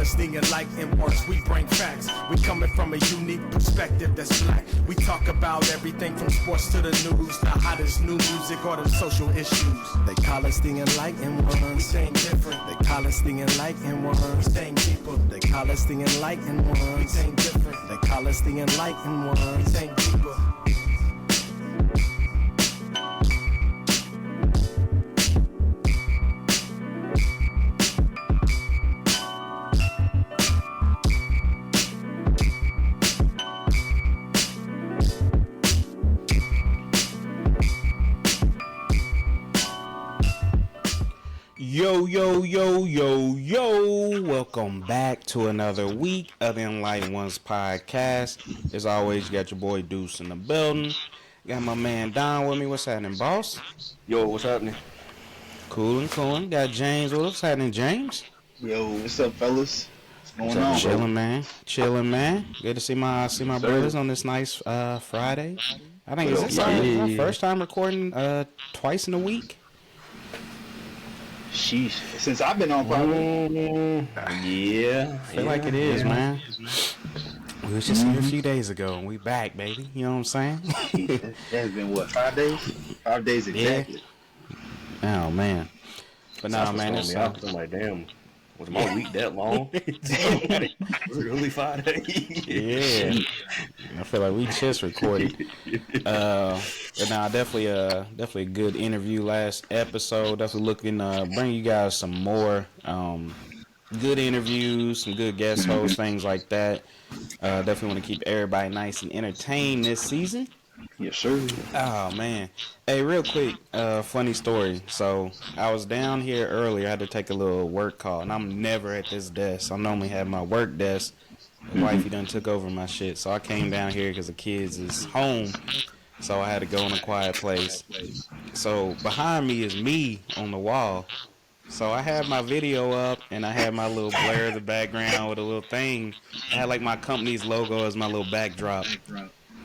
colors, thinking light and worse. We bring facts. We coming from a unique perspective that's black. We talk about everything from sports to the news, the hottest new music or the social issues. They call us the enlightened ones. We think different. They call us the enlightened ones. We think deeper. They call us the enlightened ones. We think different. They call us the enlightened ones. We think deeper. Yo, welcome back to another week of the Enlightened Ones podcast. As always, you got your boy Deuce in the building. Got my man Don with me. What's happening, boss? Yo, what's happening? Coolin'. Got James with us. What's happening, James? Yo, what's up, fellas? What's going on? Chilling, man. Good to see my brothers on this nice Friday. I think is this our first time recording twice in a week? Sheesh. Since I've been on, probably. I feel like it is, man. We was just here a few days ago, and we back, baby. You know what I'm saying? It has been, what, 5 days? 5 days exactly. Yeah. Oh, man. But nah, man, it's... I'm like, damn, was my week that long? Was it really 5 days? Yeah. I feel like we just recorded. But nah, definitely a good interview last episode. Definitely looking bring you guys some more good interviews, some good guest hosts, things like that. Definitely want to keep everybody nice and entertained this season. Yes, sir. Oh man. Hey, real quick, funny story. So I was down here earlier. I had to take a little work call, and I'm never at this desk. I normally have my work desk. The wifey done took over my shit, so I came down here because the kids is home. So I had to go in a quiet place. So behind me is me on the wall. So I had my video up, and I had my little blur in the background with a little thing. I had like my company's logo as my little backdrop.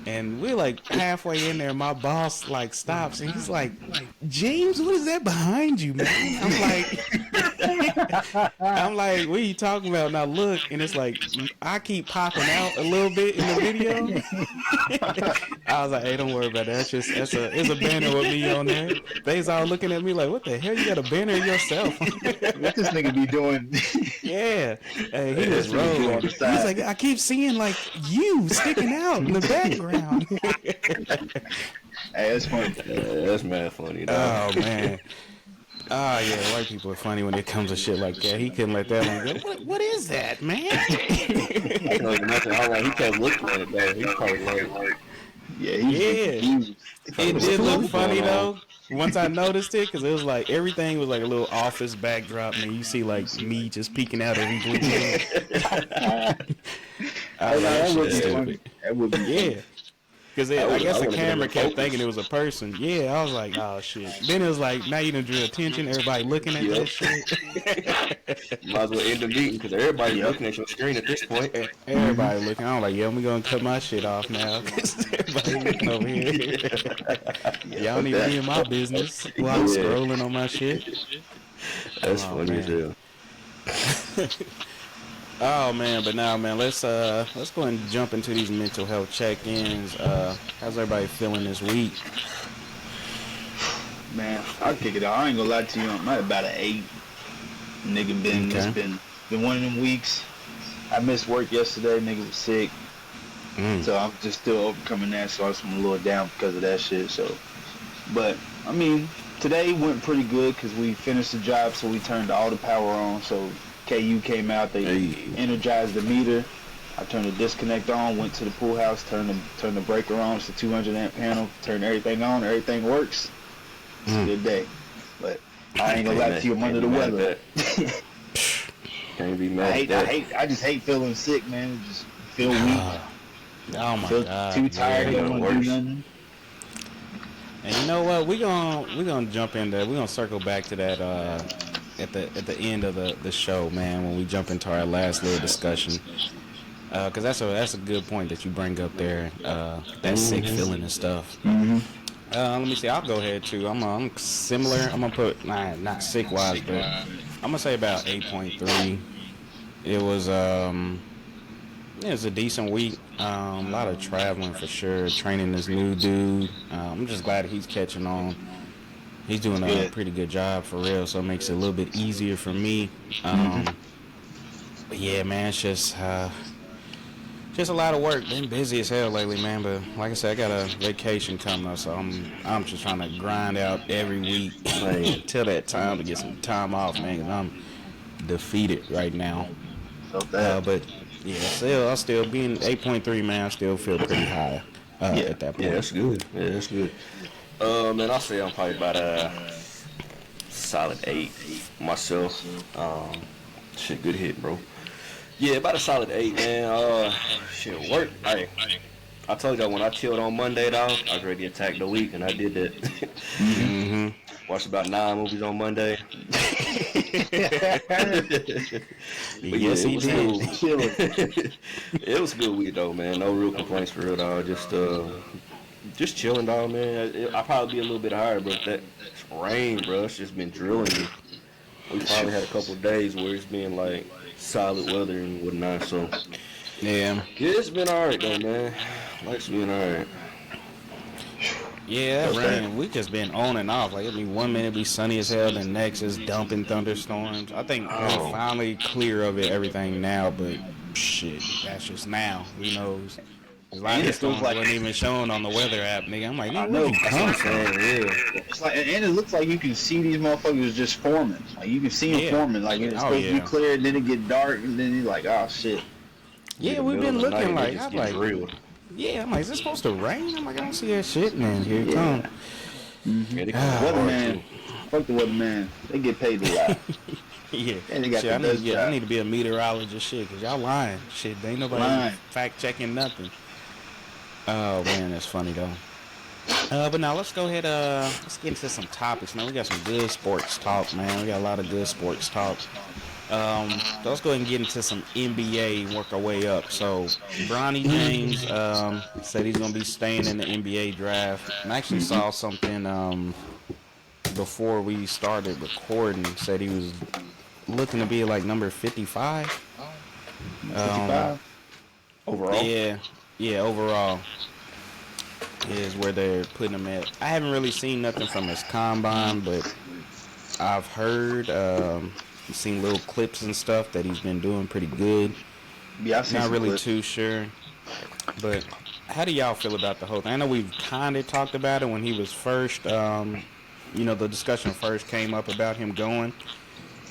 And we're like halfway in there. My boss like stops, and he's like, "James, what is that behind you, man?" I'm like, "What are you talking about?" Now look, and it's like I keep popping out a little bit in the video. I was like, "Hey, don't worry about that. It's a banner with me on there." They's all looking at me like, "What the hell? You got a banner yourself?" What this nigga be doing? Yeah, hey, he was rolling. He's like, "I keep seeing like you sticking out in the background." Hey, that's funny. That's mad funny, dog. Oh man. Oh yeah, white people are funny when it comes to shit like that. He couldn't let that one go. What is that, man? I know nothing. He kept looking at it, man. He probably like, It did look funny though. Once I noticed it, because it was like everything was like a little office backdrop, and you see like me just peeking out every blue thing. That would be yeah. Because I guess the camera kept thinking it was a person. Yeah, I was like, oh shit. Then it was like, now you done drew attention. Everybody looking at that shit. Might as well end the meeting because everybody looking at your screen at this point. Everybody looking. I'm like, yeah, we gonna cut my shit off now. Everybody looking over here. Y'all don't even be in my business while I'm scrolling on my shit. That's funny as hell. Oh man, but now man, let's go ahead and jump into these mental health check-ins. How's everybody feeling this week? Man, I'll kick it out. I ain't gonna lie to you. I'm at about an 8. Nigga it's been one of them weeks. I missed work yesterday. Nigga was sick. So I'm just still overcoming that. So I'm a little down because of that shit. So, but I mean, today went pretty good because we finished the job. So we turned all the power on. So KU came out, they energized the meter. I turned the disconnect on, went to the pool house, turned the breaker on. It's a 200 amp panel, turned everything on, everything works. It's a good day. But I ain't gonna lie to you, I'm under the weather. Can't be mad. I just hate feeling sick, man. Just feel weak. Oh my God. Too tired, don't want to do nothing. And you know what? We're gonna jump into, we're gonna circle back to that at the end of the show, man, when we jump into our last little discussion, because that's a good point that you bring up there, that sick feeling and stuff. Let me see, I'll go ahead too. I'm similar. I'm gonna put not sick wise, but I'm gonna say about 8.3 It was it was a decent week. A lot of traveling for sure. Training this new dude. I'm just glad he's catching on. He's doing a pretty good job for real, so it makes it a little bit easier for me. But yeah, man, it's just a lot of work. Been busy as hell lately, man. But like I said, I got a vacation coming up, so I'm just trying to grind out every week until that time to get some time off, man. Cause I'm defeated right now. But yeah, I'll still being 8.3, man. I still feel pretty high at that point. Yeah, that's good. Yeah, that's good. Man, I'll say I'm probably about a solid 8 myself. Shit, good hit, bro. Yeah, about a solid 8, man. Shit, work. I told y'all when I chilled on Monday, dog, I was ready to attack the week, and I did that. Watched about 9 movies on Monday. But yes, he did. It was a good week, though, man. No real complaints for real, dog. Just chilling, dog, man. I'll probably be a little bit higher, but that rain, bro, it's just been drilling me. We probably had a couple of days where it's been like solid weather and whatnot, so yeah, it's been alright though, man. Life's been alright. Yeah, that rain, we just been on and off. Like, it'll be 1 minute be sunny as hell, then next is dumping thunderstorms. I think we're finally clear of everything now, but shit, that's just now. Who knows? A lot of storms wasn't even shown on the weather app, nigga. I'm like, nigga, where you come from? It's like, and it looks like you can see these motherfuckers just forming. Like, you can see them forming. Like, it's supposed to be clear, and then it get dark, and then you're like, oh, shit. Yeah, we've been looking like, I'm like, yeah, I'm like, is it supposed to rain? I'm like, I don't see that shit, man. Here it comes. Weatherman. Fuck the weatherman. They get paid a lot. Yeah. And they got shit, I need to be a meteorologist, shit, because y'all lying. Shit, ain't nobody fact-checking nothing. Oh, man, that's funny, though. But now let's go ahead, let's get into some topics, man. We got some good sports talk, man. We got a lot of good sports talk. So let's go ahead and get into some NBA and work our way up. So, Bronny James said he's going to be staying in the NBA draft. And I actually saw something before we started recording. Said he was looking to be like number 55. 55? Overall? Yeah, overall is where they're putting him at. I haven't really seen nothing from his combine, but I've heard, seen little clips and stuff that he's been doing pretty good. Yeah, I've seen Not really clips. too sure, but how do y'all feel about the whole thing? I know we've kind of talked about it when he was first, the discussion first came up about him going.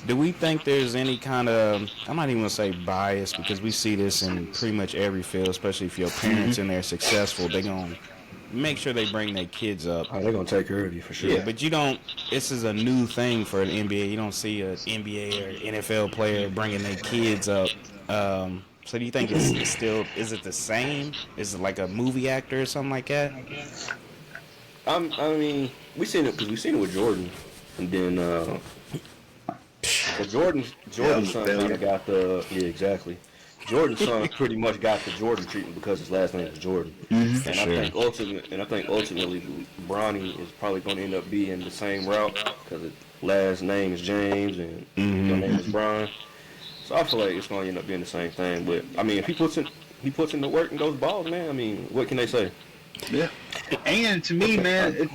Do we think there's any kind of, I'm not even going to say bias, because we see this in pretty much every field, especially if your parents and they're successful, they're going to make sure they bring their kids up. Oh, they're going to take care of you for sure. Yeah, but you don't, this is a new thing for the NBA. You don't see an NBA or NFL player bringing their kids up. So do you think it's still, is it the same? Is it like a movie actor or something like that? I mean, we've seen it with Jordan. And then, Jordan's son kind of got exactly. Jordan's son pretty much got the Jordan treatment because his last name is Jordan. Mm-hmm. And I think ultimately Bronny is probably going to end up being the same route because his last name is James and your name is Brian. So I feel like it's going to end up being the same thing. But I mean, if he puts in the work and goes balls, man, I mean, what can they say? Yeah. And to me, man,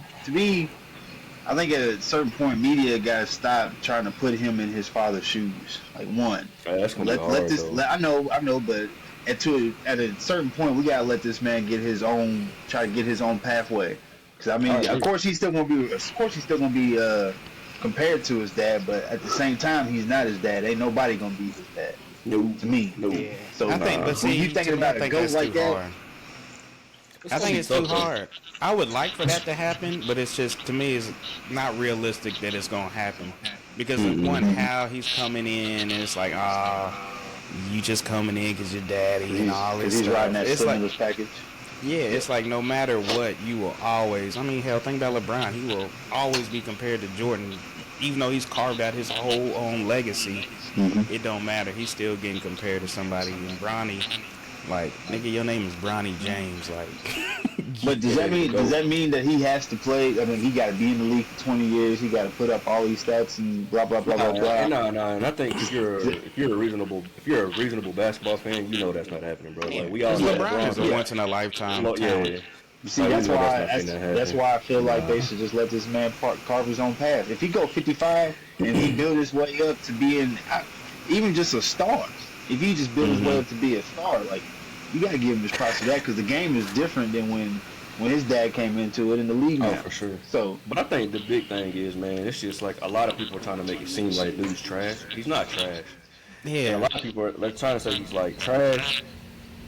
I think at a certain point, media got to stop trying to put him in his father's shoes. Like, one, that's gonna be hard, I know, but at a certain point, we gotta let this man try to get his own pathway. Because I mean, of course he's still gonna be compared to his dad, but at the same time, he's not his dad. Ain't nobody gonna be his dad. No, to me. No. Yeah. So I think, but see, you thinking about a goat like that? Hard. I think it's too hard. I would like for that to happen, but it's just, to me, it's not realistic that it's going to happen. Because, one, how he's coming in, and it's like, you just coming in because your daddy and all this stuff. He's riding that stimulus package. Yeah, it's like no matter what, you will always, I mean, hell, think about LeBron. He will always be compared to Jordan. Even though he's carved out his whole own legacy, it don't matter. He's still getting compared to somebody. And Bronny, like, nigga, your name is Bronny James. Like, But does that mean that he has to play? I mean, he got to be in the league for 20 years. He got to put up all these stats and blah blah blah blah blah. No. And I think if you're a reasonable basketball fan, you know that's not happening, bro. Like we all know LeBron is a once in a lifetime talent. You see, that's why I feel like they should just let this man carve his own path. If he go 55 and he build his way up to being even just a star, if he just build his way up to be a star, like you gotta give him his props for that because the game is different than when his dad came into it in the league now. Oh, for sure. So, but I think the big thing is, man, it's just like a lot of people are trying to make it seem like dude's trash. He's not trash. Yeah. And a lot of people are trying to say he's like trash.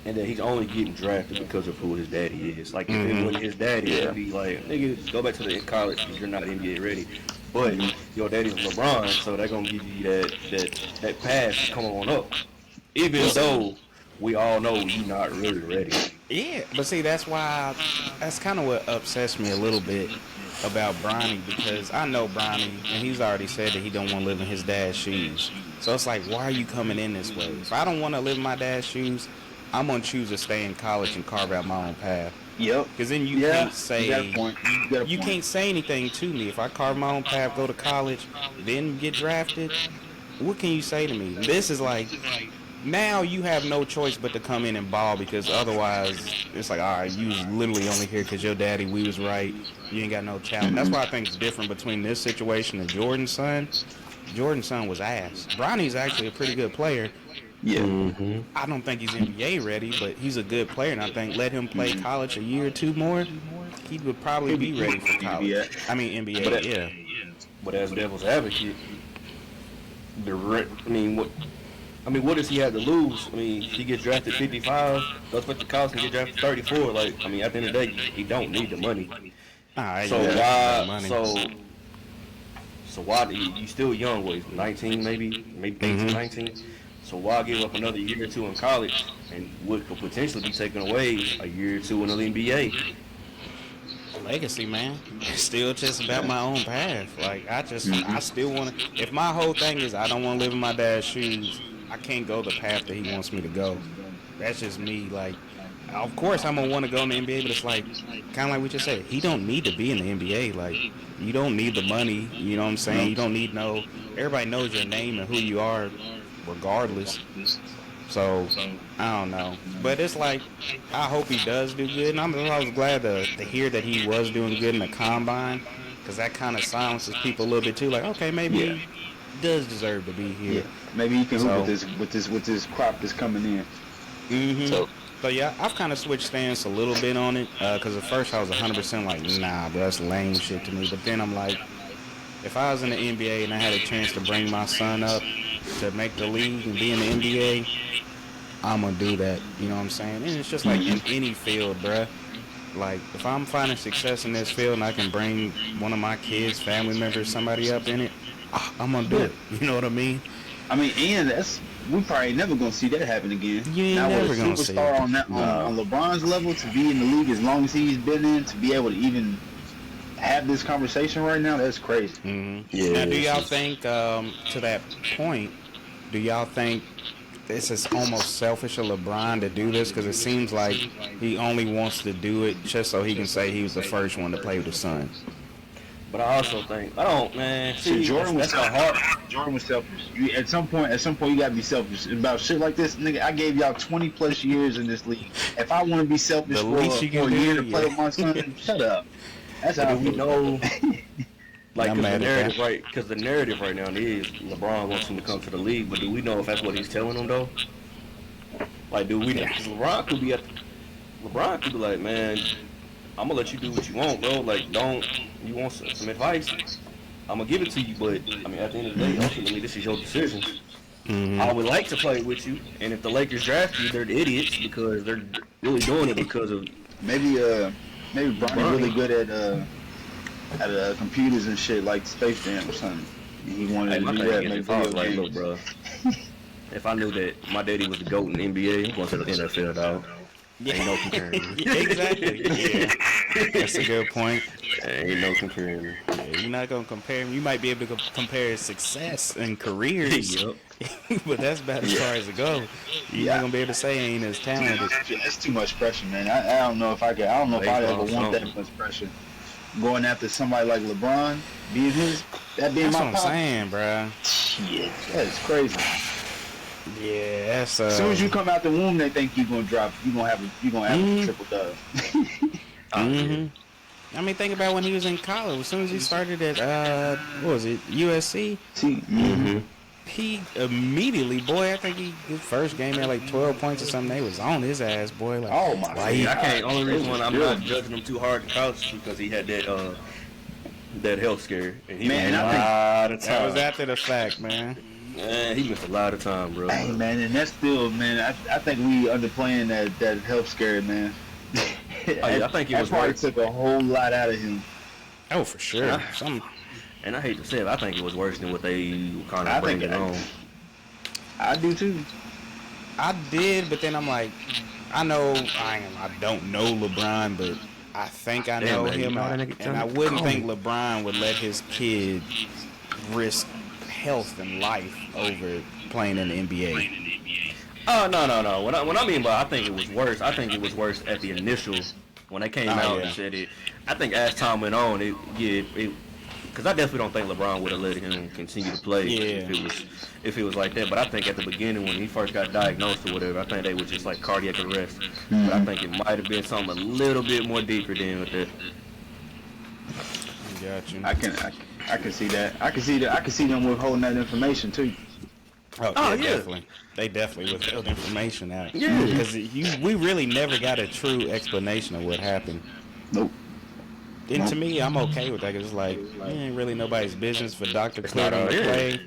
And that he's only getting drafted because of who his daddy is. Like, if it wasn't his daddy, it'd be like, nigga, go back to the college because you're not NBA ready. But your daddy's LeBron, so they're going to give you that pass to come on up. Even though we all know you're not really ready. Yeah, but see, that's kind of what upsets me a little bit about Bronny, because I know Bronny, and he's already said that he don't want to live in his dad's shoes. So it's like, why are you coming in this way? If I don't want to live in my dad's shoes, I'm going to choose to stay in college and carve out my own path. Yep. Because then you can't say, you got a point. You can't say anything to me. If I carve my own path, go to college, then get drafted, what can you say to me? This is like, now you have no choice but to come in and ball, because otherwise it's like, all right, you was literally only here because your daddy, we was right. You ain't got no talent. That's why I think it's different between this situation and Jordan's son. Jordan's son was ass. Bronny's actually a pretty good player. Yeah. I don't think he's NBA ready, but he's a good player, and I think let him play college a year or two more, he would probably be ready for college. I mean NBA, But as devil's advocate, what does he have to lose? I mean, he gets drafted 55, goes back to college and get drafted 34. Like, I mean, at the end of the day, he don't need the money. So why? You still young, what, 19 maybe 18, 19. So why give up another year or two in college and what could potentially be taken away a year or two in the NBA? Legacy, man. It's still just about my own path. Like, I still want to. If my whole thing is I don't want to live in my dad's shoes, I can't go the path that he wants me to go. That's just me. Like, of course I'm gonna want to go in the NBA, but it's like kind of like we just said. He don't need to be in the NBA. Like, you don't need the money. You know what I'm saying? You don't need everybody knows your name and who you are, regardless. So I don't know, but it's like I hope he does do good, and I was glad to hear that he was doing good in the combine, because that kind of silences people a little bit too. Like, okay, maybe he does deserve to be here. Yeah. Maybe he can hoop with this crop that's coming in. So yeah, I've kind of switched stance a little bit on it, because at first I was 100% like, nah, bro, that's lame shit to me. But then I'm like, if I was in the NBA and I had a chance to bring my son up to make the league and be in the NBA, I'm gonna do that. You know what I'm saying? And it's just like in any field, bruh. Like, if I'm finding success in this field and I can bring one of my kids, family members, somebody up in it, I'm gonna do it. You know what I mean? I mean, and we probably never gonna see that happen again. You ain't never gonna see it. Superstar on LeBron's level, to be in the league as long as he's been in, to be able to even have this conversation right now, that's crazy. Yeah. Now, do y'all think, to that point, do y'all think this is almost selfish of LeBron to do this? Because it seems like he only wants to do it just so he can say he was the first one to play with the Suns. But I also think, Jordan was selfish. Jordan was selfish. At some point, you gotta be selfish about shit like this, nigga. I gave y'all 20 plus years in this league. If I want to be selfish for a year to play with my son, shut up. That's how we know. Like, because the narrative right now is LeBron wants him to come to the league, but do we know if that's what he's telling him though? Like, do we know? Because LeBron could be like, man, I'm gonna let you do what you want, bro. Like, you want some advice? I'm gonna give it to you, but I mean, at the end of the day, ultimately, this is your decision. I would like to play with you, and if the Lakers draft you, they're idiots because they're really doing it because of maybe Bronny really good at computers and shit, like Space Jam or something. And he wanted to do that. If I was like, look, bro, if I knew that my daddy was the GOAT in the NBA, I'm going to the NFL, dog. Ain't no comparing. Exactly. Yeah. That's a good point. Ain't no comparing. Yeah, you're not gonna compare him. You might be able to compare his success and careers, But that's about as far as it goes. You're not gonna be able to say he ain't as talented. That's too much pressure, man. I don't know if I could. I don't know if I'd ever want that much pressure. Going after somebody like LeBron, being that's my what I'm saying, bro. Shit, that's crazy. Yeah, that's. As soon as you come out the womb, they think you're gonna drop. You're gonna have a triple dub. I mean, think about when he was in college. As soon as he started at what was it, USC? He immediately, boy, I think his first game had like 12 points or something. They was on his ass, boy. Like, oh my god! I can't. Only reason why I'm not judging him too hard in college is because he had that health scare, and he missed a lot of time. That was after the fact, man. Man, he missed a lot of time, bro. Hey, man, and that's still, man. I think we underplaying that health scare, man. I think it was probably took a whole lot out of him. Oh, for sure. And I hate to say it, I think it was worse than what they kind of bringing on. I do too. I did, but then I'm like, I don't know LeBron, but I think I know him, and I wouldn't think LeBron would let his kid risk health and life over playing in the NBA. Oh, no. What I mean by I think it was worse, I think it was worse at the initial, when they came out and said it. I think as time went on, because I definitely don't think LeBron would have let him continue to play if it was like that. But I think at the beginning when he first got diagnosed or whatever, I think they was just like cardiac arrest. But I think it might have been something a little bit more deeper than with that. Got you. I can see that. I can see them withholding that information too. Oh yeah, definitely. They definitely withheld information out. Yeah. Because we really never got a true explanation of what happened. Nope. And to me, I'm okay with that. Cause it's like, it ain't really nobody's business for Dr. Clinton to play.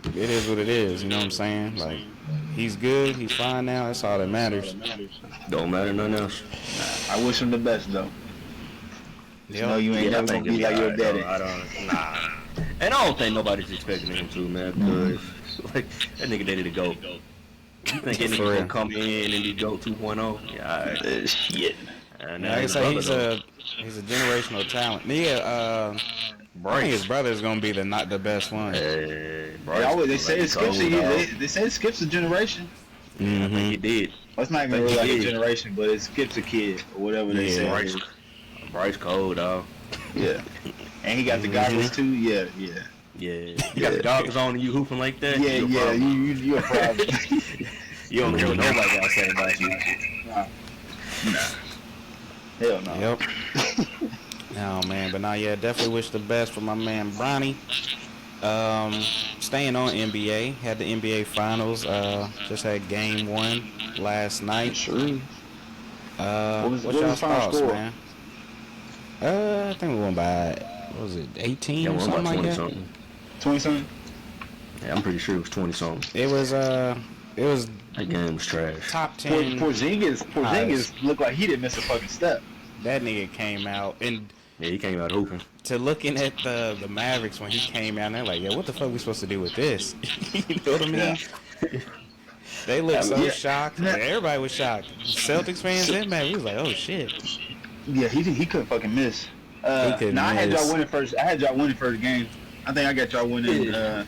It is what it is. You know what I'm saying? Like, he's good. He's fine now. That's all that matters. Don't matter nothing else. I wish him the best though. Yep. You know you ain't never gonna be like your daddy. And I don't think nobody's expecting him to, man. Because like that nigga ready to go. You think that nigga gonna come in and be GOAT 2.0? Yeah, shit. And like I say, he's a generational talent. Yeah, I think his brother is gonna be not the best one. They say it skips they say it skips a generation. He did. Well, it's not even really like a generation, but it skips a kid or whatever they say. Bryce Cole, dog. Yeah. And he got the goggles too. Yeah. You got the goggles on and you hooping like that. Yeah. You're a problem. You don't care what nobody got to say about you. Nah. Hell no. Yep. Oh man, but definitely wish the best for my man Bronny. Staying on NBA, had the NBA Finals. Just had Game 1 last night. Sure. What's y'all's thoughts, man? I think we won by, what was it, 18 or something like that? 20-something? Yeah, I'm pretty sure it was 20-something. It was that game was trash. Top 10. Porzingis looked like he didn't miss a fucking step. That nigga came out, and he came out hooping. To looking at the Mavericks when he came out, and they're like, yeah, what the fuck we supposed to do with this? You know what I mean? Yeah. They looked so shocked. Like, everybody was shocked. Celtics fans and man, we was like, oh shit. Yeah, he couldn't fucking miss. I had y'all winning first. I had y'all winning first game. I think I got y'all winning. The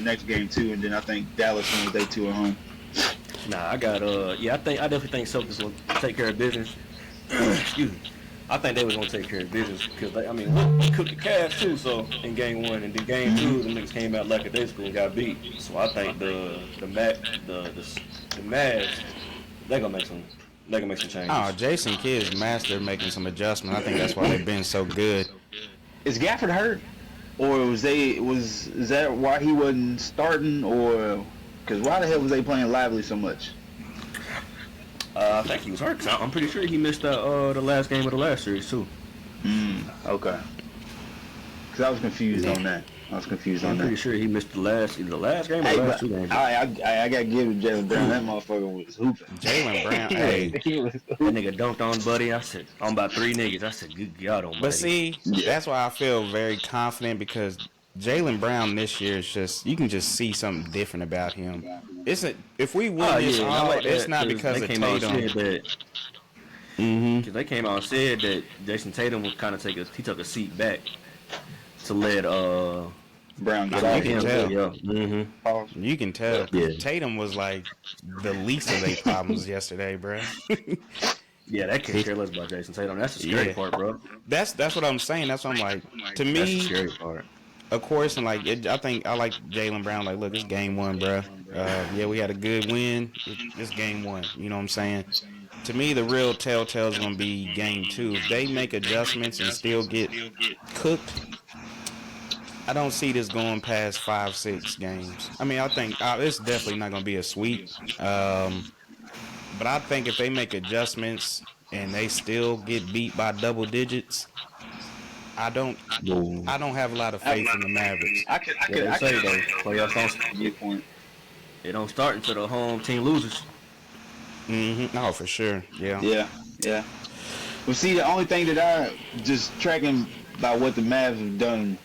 next game too, and then I think Dallas won with they 2 at home. Nah, I got I definitely think Celtics will take care of business. Excuse me. I think they was gonna take care of business because we cooked the Cavs too. So in game 1 and then game 2, the niggas came out like a day school and got beat. So I think the Mavs they gonna make some changes. Oh, Jason Kidd's master making some adjustments. I think that's why they've been so good. Is Gafford hurt, or is that why he wasn't starting, or because why the hell was they playing Lively so much? I think he was hurt. Cause I'm pretty sure he missed the last game of the last series too. Okay. Because I was confused on that. I'm pretty sure he missed the last game or the last 2 games. I gotta give it to Jaylen Brown. That motherfucker was hooping. Jaylen Brown, hey. That nigga dunked on Buddy. I said, I'm about 3 niggas. I said, good God almighty. But see, that's why I feel very confident because Jaylen Brown this year is just, you can just see something different about him. If we win this all, it's not because of Tatum. Because they came out and said that Jason Tatum would kind of took a seat back to let Brown It's get all off. can him. tell. Yeah. Mm-hmm. You can tell. Yeah. Tatum was like the least of their problems yesterday, bro. Yeah, that kid care less about Jason Tatum. That's the scary part, bro. That's what I'm saying. That's what I'm like. To That's the me, scary part. of course, and like I think I like Jaylen Brown. Like, look, it's game one, bro. Yeah, we had a good win. It's game one. You know what I'm saying? To me, the real telltale is gonna be game two. If they make adjustments and still get cooked, I don't see this going past 5-6 games. I mean, I think it's definitely not gonna be a sweep. But I think if they make adjustments and they still get beat by double digits, I don't have a lot of faith in the Mavericks. I could Say though, playoffs don't. point. It don't start until the home team loses. Oh, for sure. Yeah. Yeah. Well, see, the only thing that I just tracking by what the Mavs have done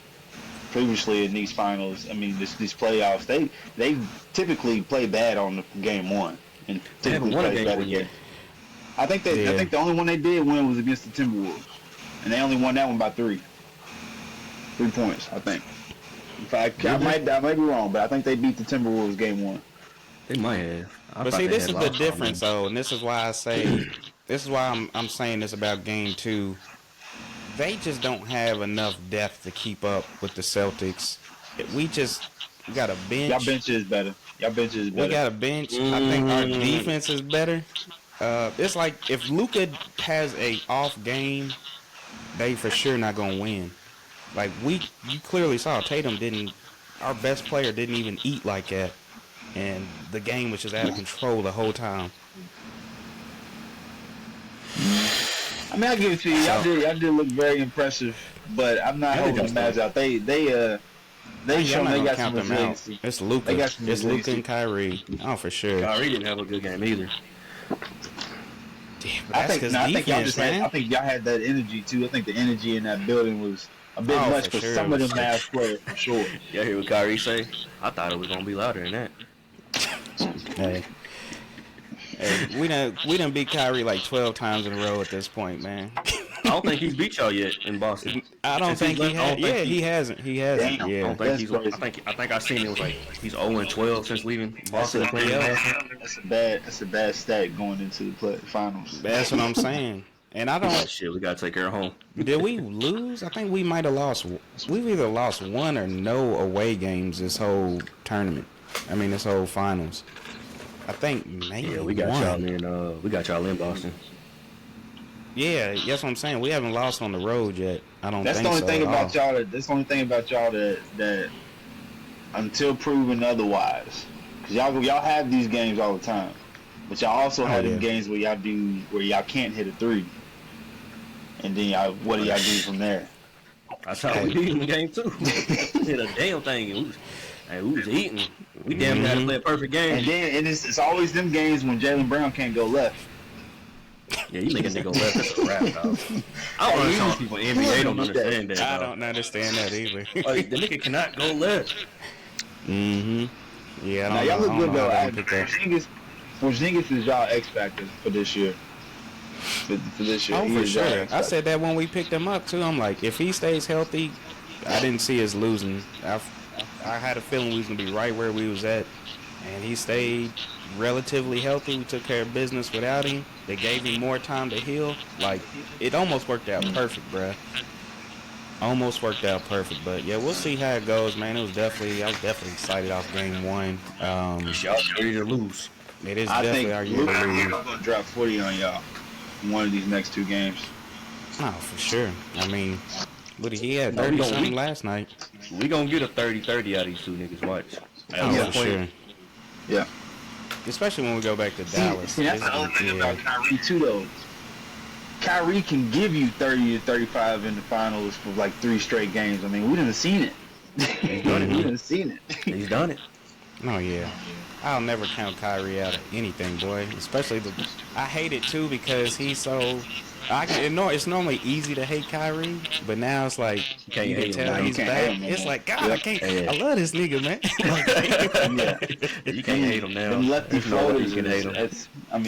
previously in these finals, I mean, these playoffs, they typically play bad on the game one and typically won a play game bad one again. I think the only one they did win was against the Timberwolves, and they only won that one by 3 points, I think. In fact, I might be wrong, but I think they beat the Timberwolves game one. They might have. But see, this is the difference, though, and this is why I say, this is why I'm saying this about game two. They just don't have enough depth to keep up with the Celtics. We got a bench. Y'all bench is better. We got a bench. I think our defense is better. It's like if Luka has a off game, they for sure not gonna win. Like you clearly saw our best player didn't even eat like that, and the game was just out of control the whole time. I mean, I give it to you. Y'all did look very impressive, but I'm not holding the Mavs out. They shown they got some resiliency. It's Luka. It's Luka and Kyrie. Oh, for sure. Kyrie didn't have a good game either. Damn, I think y'all had that energy too. I think the energy in that building was a bit much for some of them Mavs players, for sure. Yeah, hear what Kyrie say? I thought it was gonna be louder than that. Hey, we done beat Kyrie like 12 times in a row at this point, man. I don't think he's beat y'all yet in Boston. I don't think he has. Yeah, he hasn't. He hasn't. Damn, Yeah. I think I seen it was like he's 0-12 since leaving Boston. That's a bad stat going into the finals. That's what I'm saying. And I don't. Shit, we gotta take her home. Did we lose? I think we might have lost. We've either lost one or no away games this whole tournament. I mean, this whole finals. I think maybe we got y'all in Boston. Yeah, that's what I'm saying. We haven't lost on the road yet. I don't think so. That's the only thing about y'all that until proven otherwise, because y'all have these games all the time, but y'all also have these games where y'all can't hit a three, and then what do y'all do from there? That's how we beat in the game too. Hit a damn thing. We was eating. We damn near had to play a perfect game. And it's always them games when Jaylen Brown can't go left. Yeah, you niggas go left. That's a rap, dog. I don't understand people in the NBA don't understand that. I don't understand that either. Like, the nigga cannot go left. Yeah, now y'all look good though. Porzingis is y'all X factor for this year. For this year. Oh, for sure. I said that when we picked him up too. I'm like, if he stays healthy, I didn't see us losing. I had a feeling we was gonna be right where we was at, and he stayed relatively healthy. We took care of business without him. They gave him more time to heal. Like, it almost worked out perfect, bruh. Almost worked out perfect, but yeah, we'll see how it goes, man. I was definitely excited off game one. Y'all ready to lose? It is definitely our year to lose. I'm gonna drop 40 on y'all in one of these next two games. Oh, for sure. I mean, he had 30-something last night. We gonna get a 30-30 out of these two niggas. Watch. Oh, for sure. Yeah. Especially when we go back to Dallas. See, that's the other thing about Kyrie too, though. Kyrie can give you 30 to 35 in the finals for like 3 straight games. I mean, we done seen it. He's done it. Oh, yeah. I'll never count Kyrie out of anything, boy. Especially I hate it too because he's so It's normally easy to hate Kyrie, but now it's like you can tell he's back. It's like God, I can't. I love this nigga, man. You can't hate him now. Them lefty floaters, you can hate him.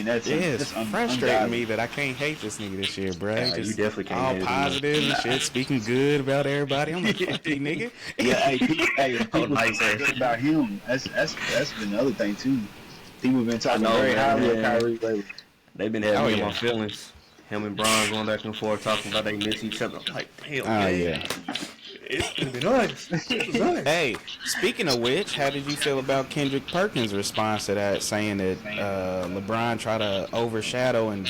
That's frustrating me that I can't hate this nigga this year, bro. Yeah, you definitely can't all hate him. positive and shit, speaking good about everybody. I'm like, fuck you, nigga. Yeah, people nice talking about him. That's been the other thing too. People have been talking very highly of Kyrie lately. They've been having me in my feelings. Him and Bron going back and forth talking about they miss each other. I'm like, damn, man. It's been nice. Hey, speaking of which, how did you feel about Kendrick Perkins' response to that, saying that LeBron tried to overshadow and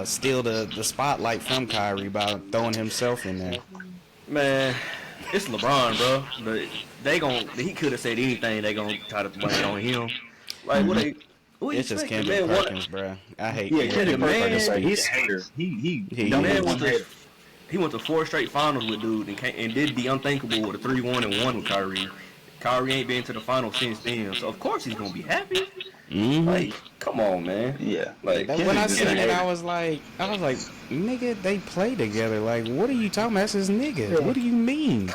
steal the spotlight from Kyrie by throwing himself in there? Man, it's LeBron, bro. He could have said anything. They gonna try to blame it on him. Like what they. It's just Kendrick Perkins, bro. I hate Kendrick Perkins. He's a hater. He went to 4 straight finals with dude and did the unthinkable with a 3-1 and 1 with Kyrie. Kyrie ain't been to the finals since then, so of course he's gonna be happy. Like, come on, man. Yeah. Like when I seen it, I was like, nigga, they play together. Like, what are you talking about? That's his nigga. What do you mean?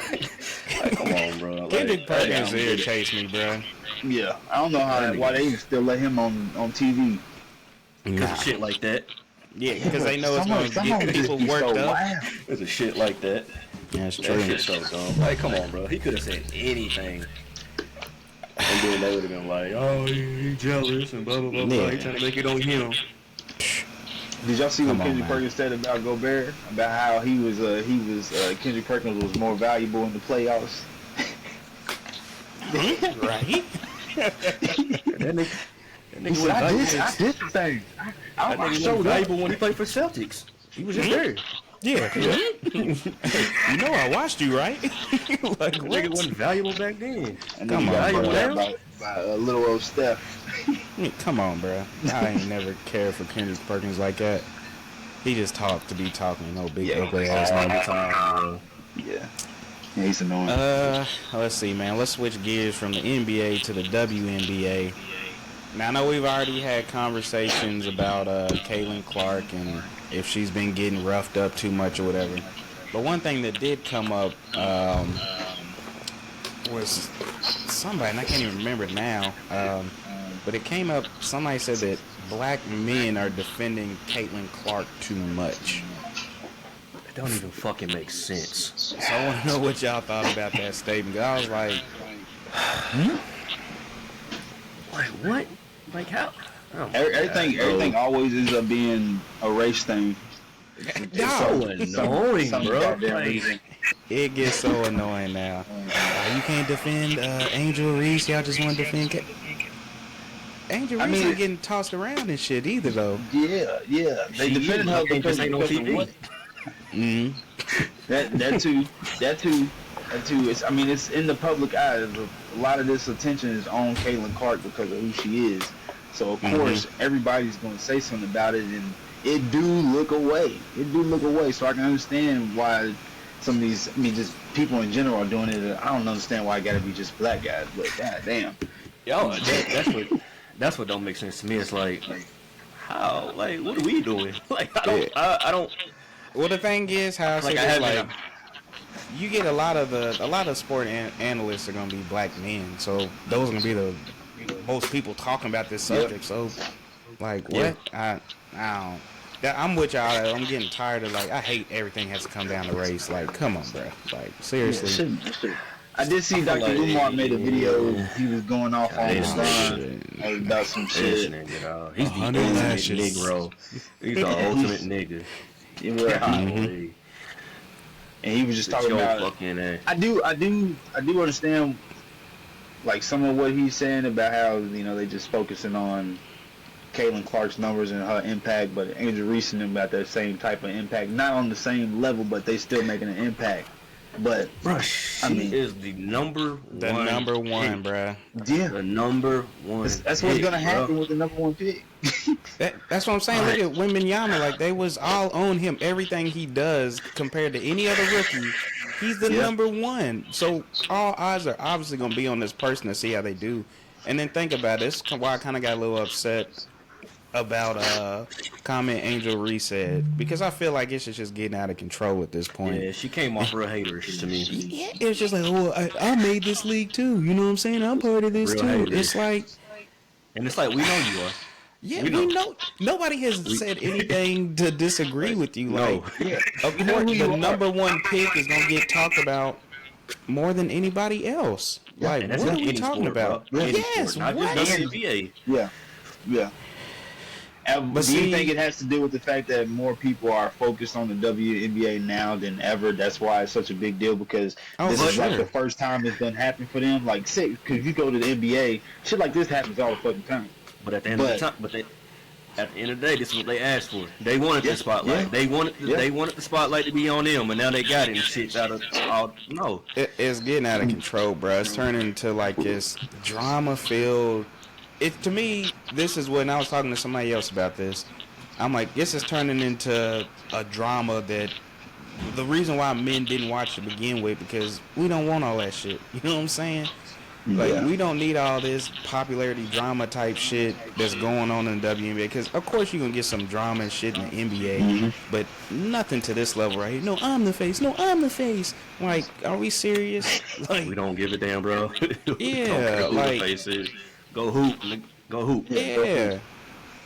Like, come on, bro. Kendrick Perkins irritates me, bro. Yeah, I don't know why they even still let him on TV. Because of shit like that. Yeah, because they know it's going to get people worked up. Because of shit like that. Yeah, it's true. That shit's so dumb. Like, come on, bro. He could have said anything. And then they would have been like, oh, he jealous and blah, blah, blah, blah. He trying to make it on him. Did y'all see what Kendrick Perkins said about Gobert? About how Kendrick Perkins was more valuable in the playoffs? Right? That nigga I did the thing. I showed valuable when he played for Celtics. He was just there. Yeah. You know I watched you, right? Like, what? Nigga wasn't valuable back then. Come on, by little old Steph. Come on, bro. I ain't never cared for Kendrick Perkins like that. He just talked to be talking. No big ugly ass nigga. Yeah. Yeah, he's annoying. Let's see, man. Let's switch gears from the NBA to the WNBA. Now, I know we've already had conversations about Caitlyn Clark and if she's been getting roughed up too much or whatever. But one thing that did come up was somebody, and I can't even remember it now, but it came up, somebody said that black men are defending Caitlyn Clark too much. It don't even fucking make sense. So I want to know what y'all thought about that statement. I was like, Like, what? Like, how? Everything always ends up being a race thing. It's so annoying, bro. Like, it gets so annoying now. You can't defend Angel Reese. Y'all just want to defend Angel Reese ain't getting tossed around and shit either, though. Yeah. They defended her because ain't no TV. That too. It's in the public eye. A lot of this attention is on Caitlyn Clark because of who she is. So of course everybody's going to say something about it, and it do look away. So I can understand why some of these, just people in general are doing it. I don't understand why it got to be just black guys, but goddamn. Yo, that's what don't make sense to me. It's like how? Like, what are we doing? Like, I don't. Well, the thing is, how you get a lot of sport analysts are gonna be black men, so those are gonna be the most people talking about this subject. So, like, what? I don't. I'm with y'all. I'm getting tired of, like, I hate everything has to come down to race. Like, come on, bro. Like, seriously. I did see Dr. Umar made a video. He was going off on LeBron about some shit. He's the ultimate Negro. He's the ultimate nigga. And he was just talking about. I do understand, like, some of what he's saying about how they just focusing on Caitlyn Clark's numbers and her impact, but Angel Reese and them about that same type of impact, not on the same level, but they still making an impact. But she is the number one, bruh. Yeah, the number one. That's what's gonna happen with the number one pick. That's what I'm saying. Look at Wembanyama. Like, they was all on him. Everything he does compared to any other rookie, he's the number one. So all eyes are obviously gonna be on this person to see how they do. And then think about it. This is why I kind of got a little upset about comment Angel Reese said, because I feel like it's just getting out of control at this point. Yeah, she came off real haterish to me. Yeah, it's just like, oh, I made this league too. You know what I'm saying? I'm part of this Real too. haterish. It's like, and it's like, we know you are. yeah, we know. Nobody has said anything to disagree with you. No. Like, of course, the number one pick is gonna get talked about more than anybody else. Like, And that's what are not we any talking sport, about? bro. Any Yes, sport, not what? just WNBA. Yeah. But do you see- think it has to do with the fact that more people are focused on the WNBA now than ever? That's why it's such a big deal, because this for is like sure. the first time it's been happening for them. Like, say, because if you go to the NBA, shit like this happens all the fucking time. But at the end of the time, at the end of the day, this is what they asked for. They wanted the spotlight. Yeah. They wanted the spotlight to be on them, and now they got it. And shit's out of all. No, It's getting out of control, bro. It's turning into like this drama filled. To me, this is when I was talking to somebody else about this. I'm like, this is turning into a drama that the reason why men didn't watch to begin with, because we don't want all that shit. You know what I'm saying? Like, we don't need all this popularity drama type shit that's going on in the WNBA. Because, of course, you're going to get some drama and shit in the NBA. But nothing to this level right here. No, I'm the face. No, I'm the face. Like, are we serious? Like, we don't give a damn, bro. Yeah, Don't care who like- the face is. Go hoop, nigga. Go hoop. Yeah.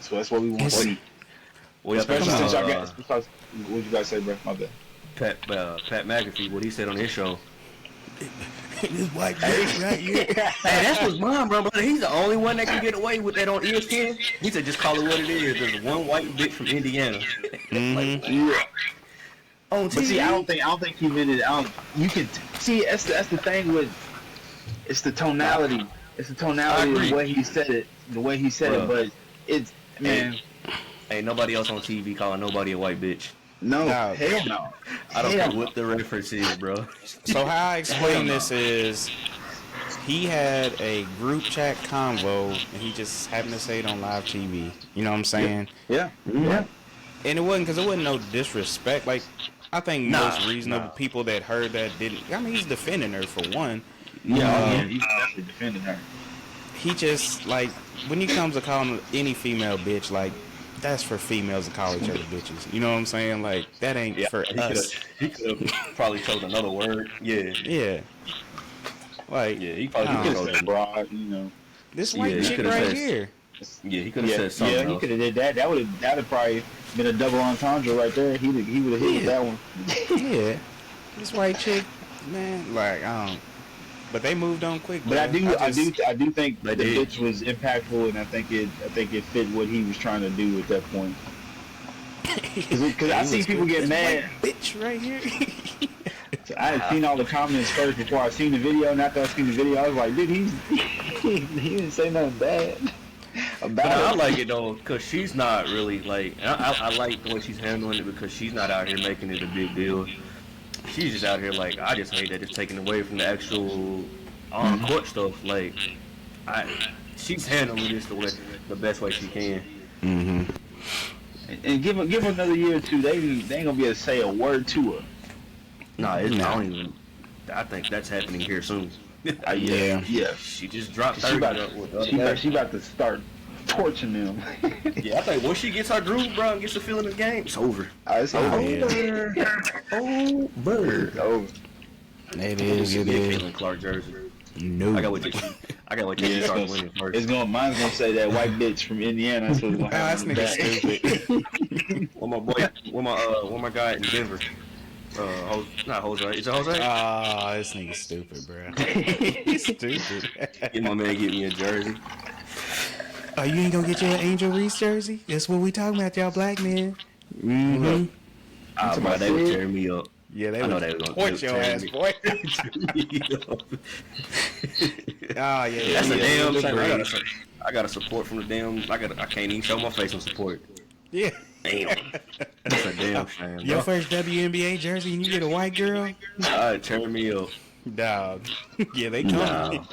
So that's what we want to see. Well, Especially since y'all yeah, got, what you guys say, bro? My bad. Pat McAfee, what he said on his show. This white bitch right here. Hey, that's what's mine, bro. He's the only one that can get away with that on ESPN. He said, just call it what it is. There's one white bitch from Indiana. Like, on TV. But see, I don't think he meant it. You can see that's the thing with it's the tonality. It's the tonality of the way he said it. The way he said it, but it's man. Ain't nobody else on TV calling nobody a white bitch. No, No. hell no. I don't care what the reference is, bro. So how I explain this is, he had a group chat convo, and he just happened to say it on live TV. You know what I'm saying? Yeah, yeah. And it wasn't because it wasn't no disrespect. Like, I think most reasonable people that heard that didn't. I mean, he's defending her for one. Yeah, he's definitely defending her. He just, like, when he comes to calling any female bitch, like, that's for females to call each other bitches. You know what I'm saying? Like, that ain't for us. He could have probably chose another word. Yeah. Yeah. Like, Yeah, he probably He could could have have said broad, you know. this white he chick could've right said- here. Yeah, he could have said something Yeah, he else. could have did that. That would have probably been a double entendre right there. He would have hit with that one. Yeah. This white chick, man, like, I don't. But they moved on quick. But I do think They the did. bitch was impactful, and I think it fit what he was trying to do at that point. Because I see people get mad. Bitch right here. I had seen all the comments first before I seen the video, and after I seen the video, I was like, dude, he didn't say nothing bad But about I it. like it though, cause she's not really like. I like the way she's handling it because she's not out here making it a big deal. She's just out here like, I just hate that it's taken away from the actual on court stuff. Like, she's handling this the best way she can. And give her another year or two, they ain't gonna be able to say a word to her. I don't even. I think that's happening here soon. Yeah. Yeah. She just dropped She 30 about, with the other guy. she about to start torching them. Yeah, I think once she gets her groove, bro, and gets a feel in the game, it's over. It's over. Over. It's over. It is. Give It me a is. Caitlyn Clark jersey. No. I got what you start winning first. Mine's gonna say that white bitch from Indiana. That's what it's gonna That's have on the nigga back. stupid. Where my guy in Denver. Not Jose. Is it Jose? Oh, this nigga stupid, bro. He's stupid. Get my man get me a jersey. Oh, you ain't gonna get your Angel Reese jersey? That's what we talking about, y'all black men. Mm-hmm. Bro, they would tear me up. Yeah, they I know would they was gonna torch your tear ass, me. boy. Oh, yeah. That's a damn yeah, shame. I got to support from the damn. I can't even show my face on support. Yeah. Damn. That's a damn shame. Your Bro. first WNBA jersey and you get a white girl? Tear me up. Dog. Yeah, they come. No.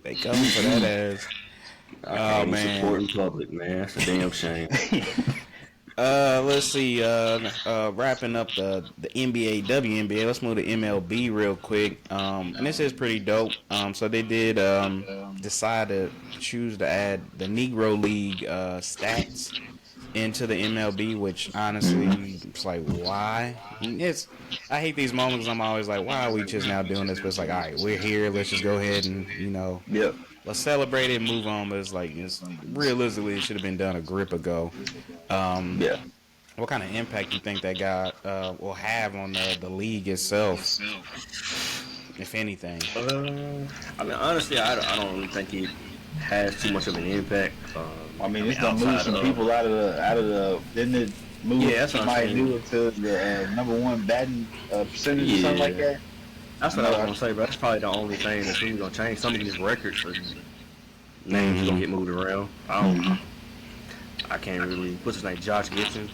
They come for that ass. I can't man. support in public, man. That's a damn shame. Let's see. Wrapping up the NBA, WNBA. Let's move to MLB real quick. And this is pretty dope. So they did decide to choose to add the Negro League stats into the MLB, which honestly, it's like, why? I hate these moments. I'm always like, why are we just now doing this? But it's like, all right, we're here. Let's just go ahead and Yep. let's celebrate it and move on. But it's like, realistically, it should have been done a grip ago. Yeah. What kind of impact do you think that guy will have on the league itself, if anything? I mean, honestly, I don't really think it has too much of an impact. It's gonna move some people out of the. Didn't it move somebody new to the number one batting percentage or something like that? That's what I was gonna say, but that's probably the only thing that's really gonna change. Some of these records, names gonna get moved around. I can't really. What's his name? Josh Gibson.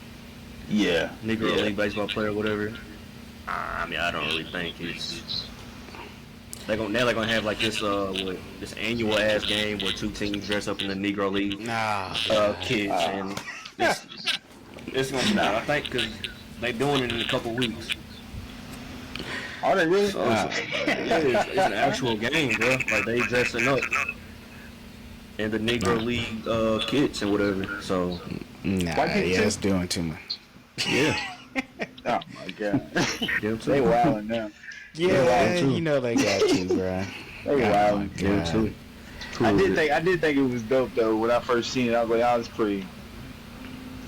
Yeah. Negro League baseball player, whatever. I mean, I don't really think it's. They're gonna have like this this annual ass game where two teams dress up in the Negro League kids and it's gonna stop. I think because they're doing it in a couple weeks. Are they really? So it's an actual game, bro. Like they dressing up in the Negro League kits and whatever. So it's doing too much. Yeah. Oh my god. They wilding now. Yeah, you know they got to, bro. They wilding too. I did think it was dope though. When I first seen it, I was like, "Oh, it's pretty."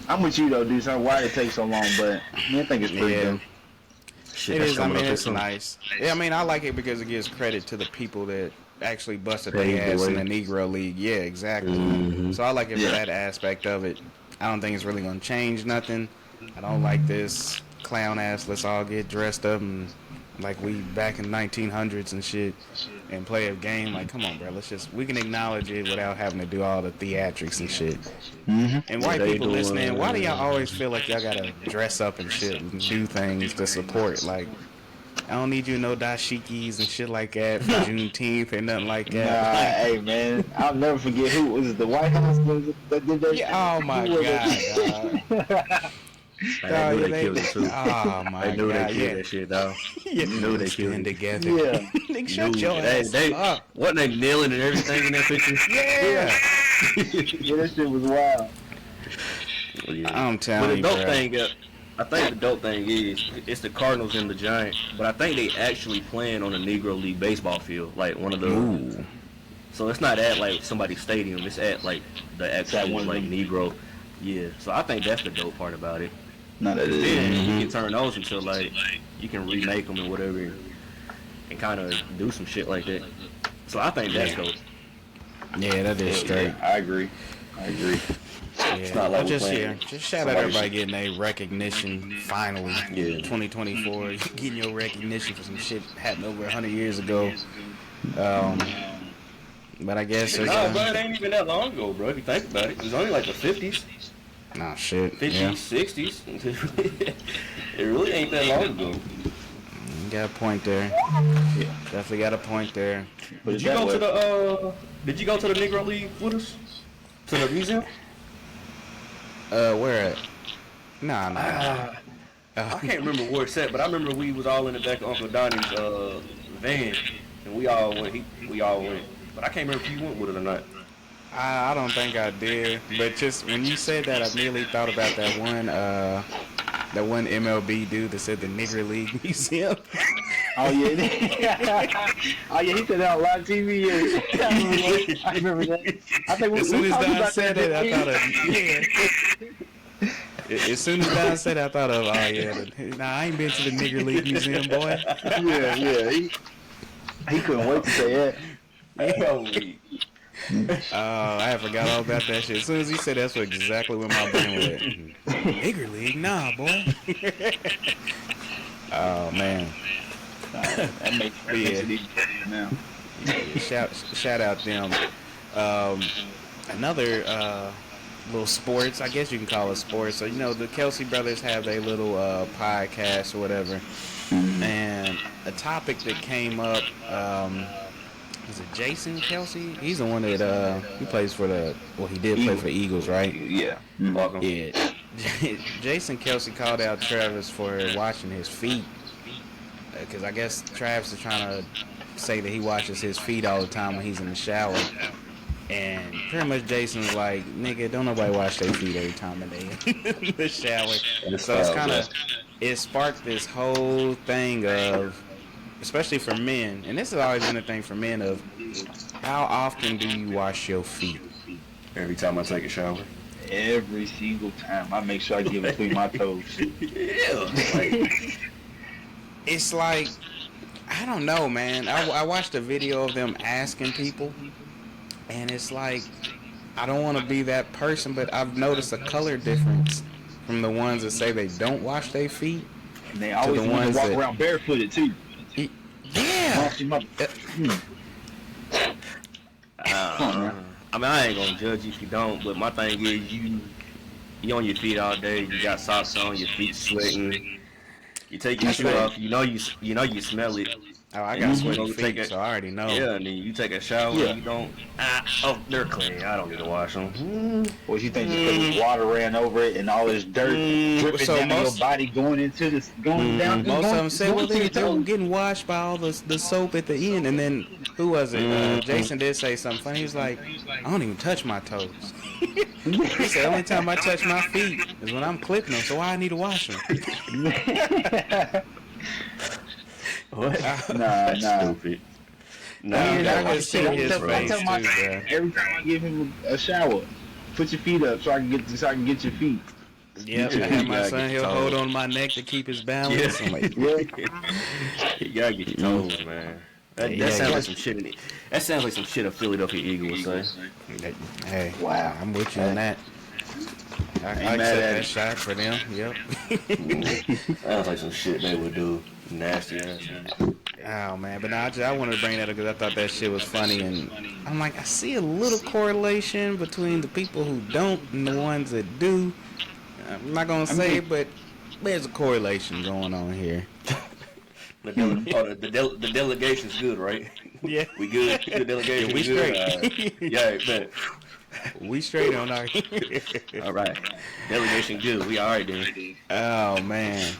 I'm with you though, dude. So why it take so long? But I think it's pretty dope. It is. I mean, it's nice. Yeah, I mean, I like it because it gives credit to the people that actually busted their ass in the Negro League. Yeah, exactly. So I like it for that aspect of it. I don't think it's really gonna change nothing. I don't like this clown ass. Let's all get dressed up and like we back in 1900s and shit and play a game. Like, come on, bro. We can acknowledge it without having to do all the theatrics and shit. And white people listening, why do y'all always feel like y'all gotta dress up and shit and do things to support? Like, I don't need you no dashikis and shit like that for Juneteenth and nothing like that. Nah, hey man, I'll never forget who was it, the White House that did that. Yeah, oh my god. They knew they killed it too. Oh my god! They knew they killed that shit, dog. You knew they killed it together. Yeah. Nigga, shut your ass up. Wasn't they kneeling and everything in that picture? Yeah. Yeah, that shit was wild. I'm telling you, but the dope thing, I think the dope thing is it's the Cardinals and the Giants, but I think they actually playing on a Negro League baseball field, like one of the. Ooh. So it's not at like somebody's stadium. It's at like the actual like Negro. Yeah. So I think that's the dope part about it. No, that is. Then you can turn those into like you can remake them and whatever, and kind of do some shit like that. So I think that's dope. Yeah, that is straight. Yeah, I agree. Yeah. It's not like just shout out everybody getting a recognition finally. Yeah. 2024, getting your recognition for some shit happened over 100 years ago. But I guess bro, it ain't even that long ago, bro. If you think about it, it was only like the 50s. Nah, shit. 50s, 60s. It really ain't that long ago. You got a point there. Yeah. Definitely got a point there. Did you go to the Negro League with us? To the museum? Where at? Nah. I can't remember where it's at, but I remember we was all in the back of Uncle Donnie's van, and we all went. But I can't remember if you went with it or not. I don't think I did, but just when you said that, I immediately thought about that one MLB dude that said the Negro League Museum. Oh yeah, oh yeah, he said that on live TV. Yeah. I remember that. I think as soon as Don said it, I thought of As soon as Don said it, I thought of I ain't been to the Negro League Museum, boy. Yeah, he couldn't wait to say that. I forgot all about that shit. As soon as he said that's exactly where my brain went. Negro League? Nah, boy. Oh, man. That makes it now. Shout out them. Another little sports, I guess you can call it sports. So, the Kelsey brothers have their little podcast or whatever. And a topic that came up, is it Jason Kelsey? He's the one that he plays for he did play for the Eagles, right? Yeah. Yeah. Jason Kelsey called out Travis for washing his feet. Because I guess Travis is trying to say that he washes his feet all the time when he's in the shower. And pretty much Jason's like, nigga, don't nobody wash their feet every time they in the shower. So it's kind of, it sparked this whole thing of, especially for men, and this has always been a thing for men, of how often do you wash your feet? Every time I take a shower. Every single time. I make sure I get between my toes. Yeah. It's like, I don't know, man. I watched a video of them asking people, and it's like, I don't want to be that person, but I've noticed a color difference from the ones that say they don't wash their feet. And they always want to walk around barefooted, too. Yeah. I mean, I ain't gonna judge you if you don't, but my thing is, you on your feet all day, you got socks on, your feet sweating, you take your shoe off, you know you smell it. Oh, I got sweaty feet, so I already know. Yeah, and then you take a shower, you don't. They're clean. I don't need to wash them. What you think? Just because water ran over it and all this dirt dripping down your body going into this, down. Most of them say, well, they're getting washed by all the soap at the end. And then, who was it? Jason did say something funny. He was like, I don't even touch my toes. He said, the only time I touch my feet is when I'm clipping them, so why I need to wash them? What? Nah. Stupid. Nah, I can see his face too, bro. Every time I give him a shower, put your feet up so I can get your feet. Yep, I have my son. He'll hold on my neck to keep his balance. Yeah. I'm like, You gotta get your toes, man. That sounds like some shit. That sounds like some shit a Philadelphia Eagle would say. hey, wow, I'm with you on that. I accept that shot for them. Yep. Sounds like some shit they would do. Nasty ass. Oh man, but now I wanted to bring that up because I thought that shit was funny, and I'm like, I see a little correlation between the people who don't and the ones that do. I'm not gonna say it, but there's a correlation going on here. The delegation's good, right? Yeah, we good. The delegation, we straight. Yeah, bet. We straight on our. All right, delegation good. We all right then. Oh man.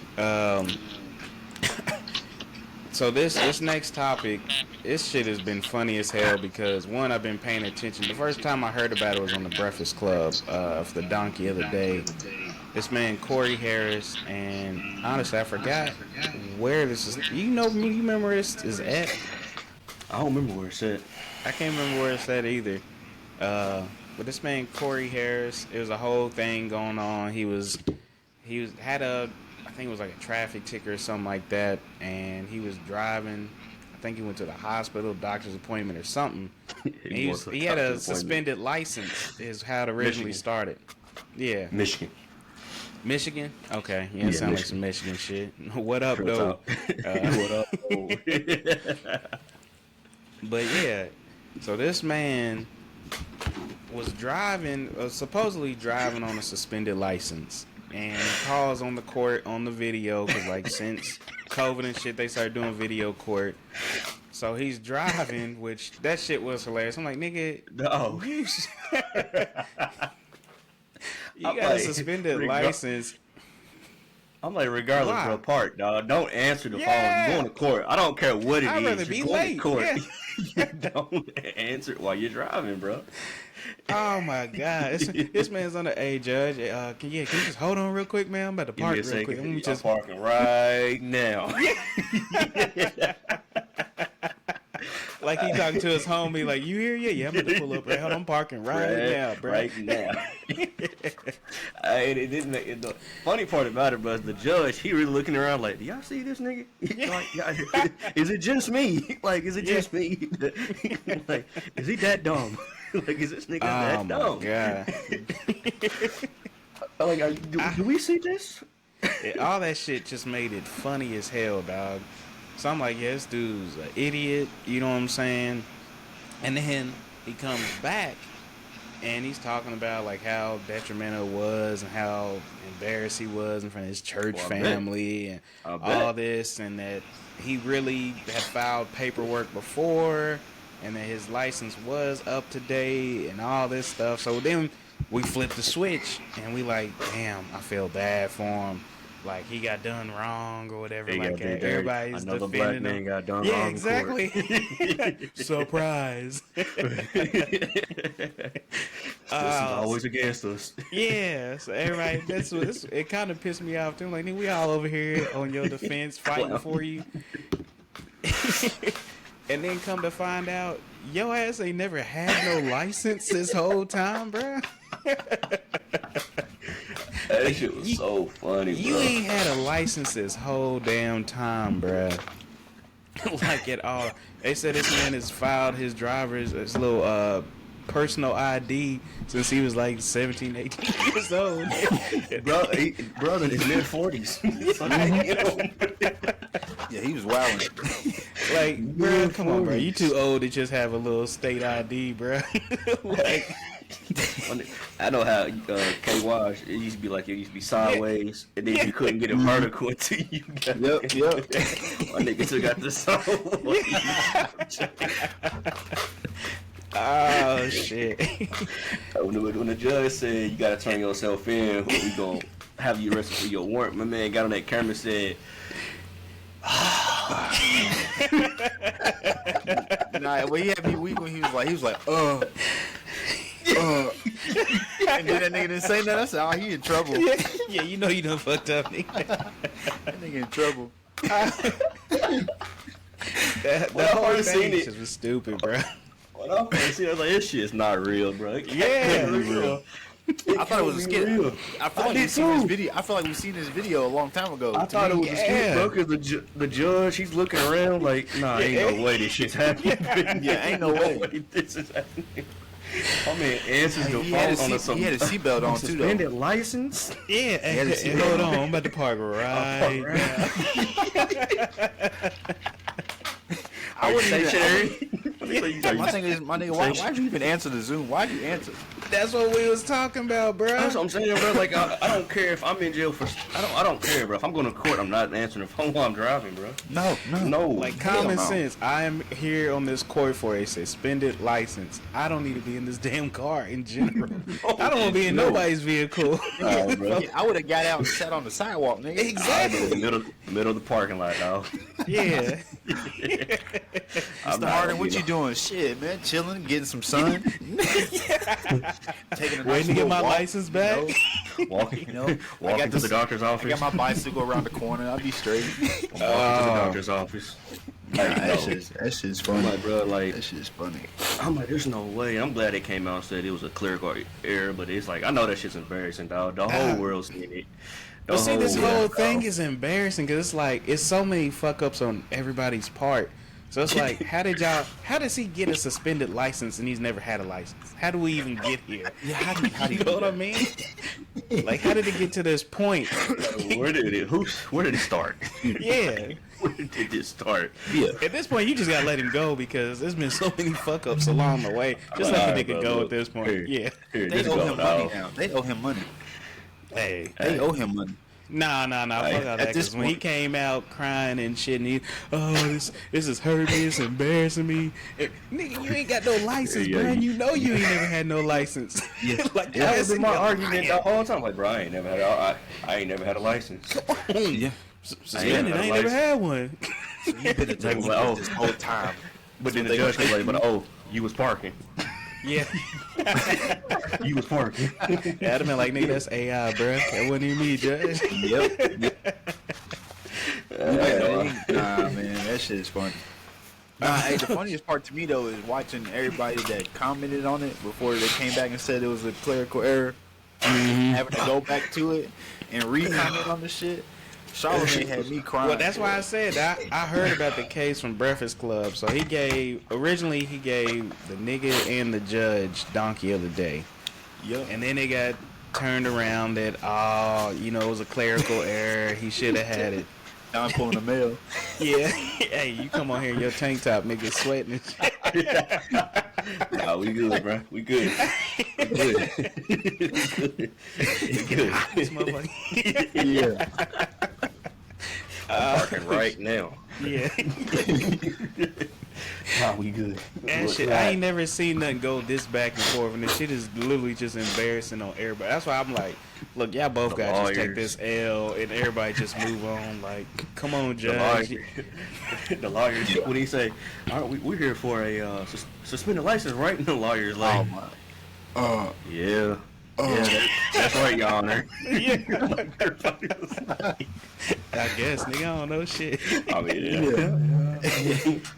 So this next topic, this shit has been funny as hell because one, I've been paying attention. The first time I heard about it was on the Breakfast Club for the Donkey of the Day. This man Corey Harris, and honestly, I forgot where this is. You remember where this is at? I don't remember where it's at. I can't remember where it's at either. But this man Corey Harris, it was a whole thing going on. He had a, I think it was like a traffic ticket or something like that, and he was driving. I think he went to the hospital, doctor's appointment or something. He had a suspended license, is how it originally started. Yeah. Michigan? Okay. Yeah, it sounds like some Michigan shit. What up, though? What up, though? But yeah, so this man was supposedly driving on a suspended license. And he calls on the court on the video because, like, since COVID and shit, they started doing video court. So he's driving, which that shit was hilarious. I'm like, nigga, no. You got a suspended license. I'm like, regardless of the part, dog, don't answer the phone. You're going to court. I don't care what it is. I'd rather be late. Court. Yeah. Don't answer it while you're driving, bro. Oh my God, this man's on the A judge. Can you just hold on real quick, man? I'm about to park real quick. I'm just parking right now. Like he talking to his homie, like, you here? Yeah, I'm about to pull up. Right, I'm parking right now, bro. Right now. The funny part about it, bro, is the judge, he really looking around like, do y'all see this nigga? Like, is it just me? Like, is it just me? Like, is he that dumb? Like, is this nigga that dumb? Oh my God. Like, do we see this? All that shit just made it funny as hell, dog. So I'm like, yeah, this dude's an idiot, you know what I'm saying? And then he comes back and he's talking about like how detrimental it was and how embarrassed he was in front of his church family and all this, and that he really had filed paperwork before and that his license was up to date and all this stuff. So then we flipped the switch and we like, damn, I feel bad for him. Like he got done wrong or whatever. He like everybody's another defending black man him. got done Yeah, wrong. exactly. Surprise. This is always against us. Yeah, so everybody, it kind of pissed me off too. Like, nigga, we all over here on your defense fighting for you. And then come to find out, your ass ain't never had no license this whole time, bro. That shit was so funny, bro. You ain't had a license this whole damn time, bro. Like at all. They said this man has filed his little personal ID since he was like 17, 18 years old. Brother in his mid-40s. Yeah, he was wilding. Like, bro, come on, bro. You too old to just have a little state ID, bro. Like, I know how KY, it used to be sideways, and then you couldn't get it vertical until you got Yep. My nigga took out the sideways. oh shit. When the judge said you gotta turn yourself in, we gonna have you arrested for your warrant, my man got on that camera and said, Nah, well, he had me weak when he was like, and then that nigga didn't say nothing. I said, oh, he in trouble. Yeah, you know you done fucked up, nigga. That nigga in trouble. The whole thing was stupid, bro. when I first seen it, I was like, this shit's not real, bro. It Yeah. can't be real. I thought it was a skit. I feel like we seen this video. I feel like we seen this video a long time ago. I thought it was a skit, bro, because the judge, he's looking around like, nah, ain't no way this shit's happening. Yeah, ain't no way. This is happening. I mean, answers the He phone had on something. he had a seatbelt on too, though. Suspended license? Yeah, and hold on, I'm about to park right now. I wouldn't stationary. My thing is, my nigga, why'd you even answer the Zoom? Why'd you answer? That's what we was talking about, bro. That's what I'm saying, bro. Like, I don't care if I'm in jail for. I don't care, bro. If I'm going to court, I'm not answering the phone while I'm driving, bro. No. Like common sense. I am here on this court for a suspended license. I don't need to be in this damn car in general. I don't want to be in nobody's vehicle. Bro. I would have got out and sat on the sidewalk, nigga. Exactly. Middle of the parking lot, dog. Yeah. Mr. Harden, what you doing? Shit, man, chilling, getting some sun. Taking a Waiting to get my walk, license back. Walking, I walking got to the doctor's office. I got my bicycle around the corner. I'll be straight. Walking to the doctor's office. Like, That shit's funny. I'm like, bro, like, That shit's funny. I'm like, there's no way. I'm glad they came out and said it was a clerical error, but it's like, I know that shit's embarrassing, dog. The whole world's seen it. But see, this whole world, thing bro. is embarrassing because it's like it's so many fuck ups on everybody's part. So it's like, how does he get a suspended license and he's never had a license? How do we even get here? Yeah, how do You know what I mean? Like, how did it get to this point? Where did it start? Yeah. Where did it start? Yeah. At this point, you just gotta let him go because there's been so many fuck ups along the way. Just let the nigga go at this point. Here. Yeah. Here, They just owe go, him dog. money now. They owe him money. Hey. They owe him money. Nah. Fuck all that. at this Because when he point- came out crying and shit, and this is hurting me, it's embarrassing me. Nigga, you ain't got no license, Yeah, bro. you- You know you ain't never had no license. Yeah. Like, That was that's my your argument lion. the whole time. Like, bro, I ain't never had a license. Yeah. Suspended. I ain't never had one. You've been a Like, well, this whole time. But then the judge was like, but you was parking. Yeah. You was parking. I'd have been like, nigga, that's AI, bro. That wasn't even me, Judge. Yep. Nah, man, that shit is funny. Nah, hey, the funniest part to me though is watching everybody that commented on it before they came back and said it was a clerical error, having to go back to it and re-comment on the shit. Charlamagne had me crying. Well, that's why I said I heard about the case from Breakfast Club. So originally he gave the nigga and the judge donkey of the day. Yep. And then they got turned around that, it was a clerical error. He should have had it. Now I'm pulling the mail. Yeah. Hey, you come on here in your tank top, nigga, sweating and shit. Nah, we good, bro. We good. We good. We good. This motherfucker. Yeah. I'm parking right now. Yeah. Nah, we good. And shit, I ain't never seen nothing go this back and forth, and the shit is literally just embarrassing on everybody. That's why I'm like, look, y'all both got to just take this L, and everybody just move on. Like, come on, Judge. The lawyers, what do you say? All right, we're here for a suspended license, right? And the lawyer's like, yeah. Yeah, that's right, Your Honor. Yeah. I guess, nigga, I don't know shit. I mean,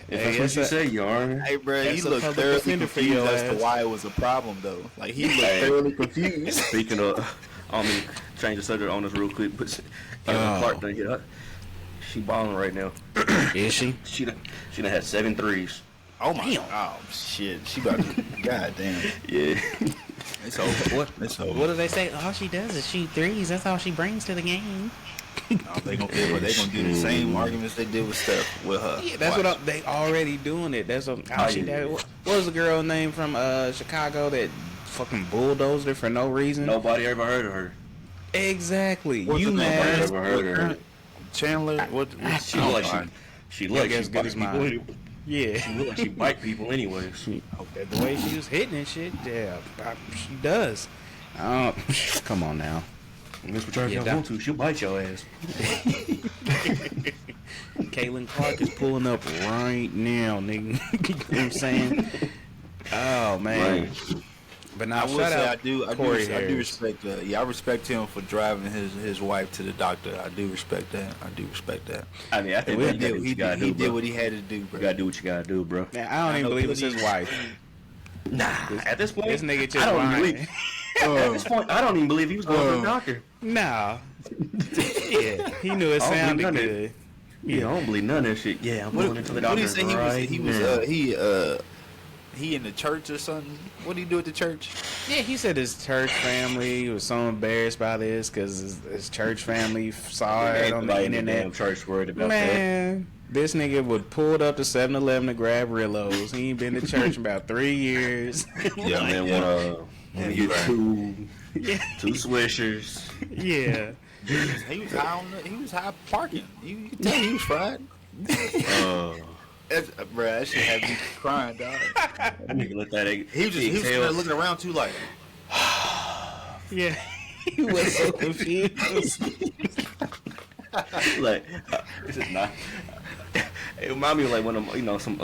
if that's what you say, Your Honor. Hey, bro, he That's a looked public thoroughly defender for confused your as to ass. why it was a problem, though. Like, he looked thoroughly confused. Speaking of, I mean, change the subject on us real quick, but Caitlyn Clark done hit her. She balling right now. Is she? She done had 7 threes. Oh, my. Oh, shit. She about to. Goddamn. Yeah. It's over. What? It's over. What do they say? All she does is shoot threes. That's all she brings to the game. They gonna do the same arguments they did with Steph with her. Yeah, that's what they already doing it. That's what what was the girl name from Chicago that fucking bulldozed her for no reason? Nobody ever heard of her. Exactly. What's You her name? mad? Ever heard of her. Chandler. What? She look like she look like as she good bite as people. mine. Yeah. She look like she bite people anyways. The way she was hitting and shit, yeah, she does. Come on now. Miss Patricia, Yeah, if you want to, she'll bite your ass. Caitlyn Clark is pulling up right now, nigga. You know what I'm saying? Oh man. Right. But now I will shout say out I do Harris. respect I respect him for driving his wife to the doctor. I do respect that. I mean, I think He you gotta do what you gotta do, did bro. what he had to do, bro. You gotta do what you gotta do, bro. Man, I don't even believe it's his wife. Nah, at this point, This nigga just I don't lying. believe. At this point, I don't even believe he was going to the doctor. Nah. Yeah, he knew it I don't sounded believe none of good. Yeah, I don't believe none of that shit. Yeah, I'm going into the What doctor. did he say? Right He in the church or something? What did he do at the church? Yeah, he said his church family was so embarrassed by this because his church family saw it on the Damn internet. church worried about Man, this nigga would pull up to 7-Eleven to grab Rillos. He ain't been to church in about 3 years. that. Yeah, man, wanna get two swishers. Yeah. He was high he was high parking. You can tell he was fried. Bruh, that shit had me crying, dog. That nigga let that egg. He was sitting there looking around too, like. Yeah. He was so confused. Like, this is not. It remind me of like one of some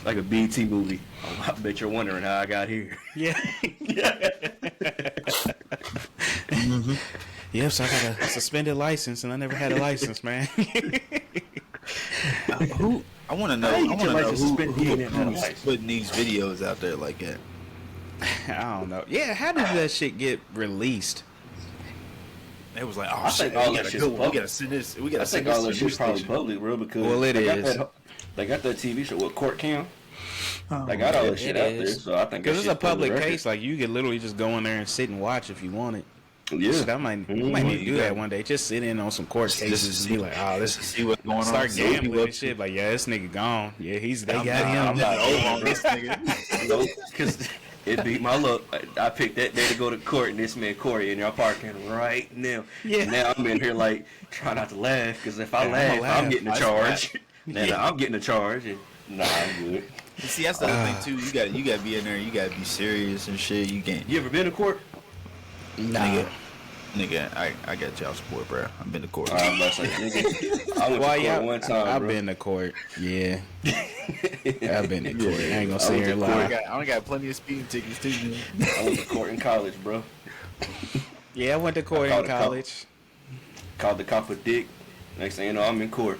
like a BT movie. I bet you're wondering how I got here. Yeah. Mm-hmm. Yep, so I got a suspended license and I never had a license, man. Who? I want to know. How you I get your want to know license suspended, you ain't never had a who's license? putting these videos out there like that. I don't know. Yeah, how did that shit get released? It was like, oh I shit, think all we that gotta shit's go. We public. gotta send this. We gotta I send think all that this to the shit's probably station. public, bro, because Well, it they is. They got that TV show with Court Cam. Oh, They got all that It shit out there, is. so I think Because that it's a shit's public record. case, like you could literally just go in there and sit and watch if you wanted. Yeah, Shit, I might need to do that one day. Just sit in on some court cases and be like, oh, Let's this see what's going on. start See what gambling people and shit. Like, yeah, this nigga gone. Yeah, they got I'm him. not over on this nigga. no, because it beat my luck. I picked that day to go to court, and this man Corey in y'all parking right now. Yeah. Now I'm in here like trying not to laugh, because if I Yeah, laugh, I'ma laugh. I'm getting a charge. Then I'm getting a charge, and nah, I'm good. You see, that's the other thing too. You gotta be in there. You gotta be serious and shit. You can't. You ever been to court? Nigga, I got child support, bro. I've been to court. I'm about to say, nigga, I went Well, to yeah, court one time, I've bro. been to court. Yeah. I've been to court. I ain't gonna I sit went here and to court. lie. I only got plenty of speeding tickets too. I went to court in college, bro. Yeah, I went to court I in called a cop. college. Called the cop a dick. Next thing you know, I'm in court.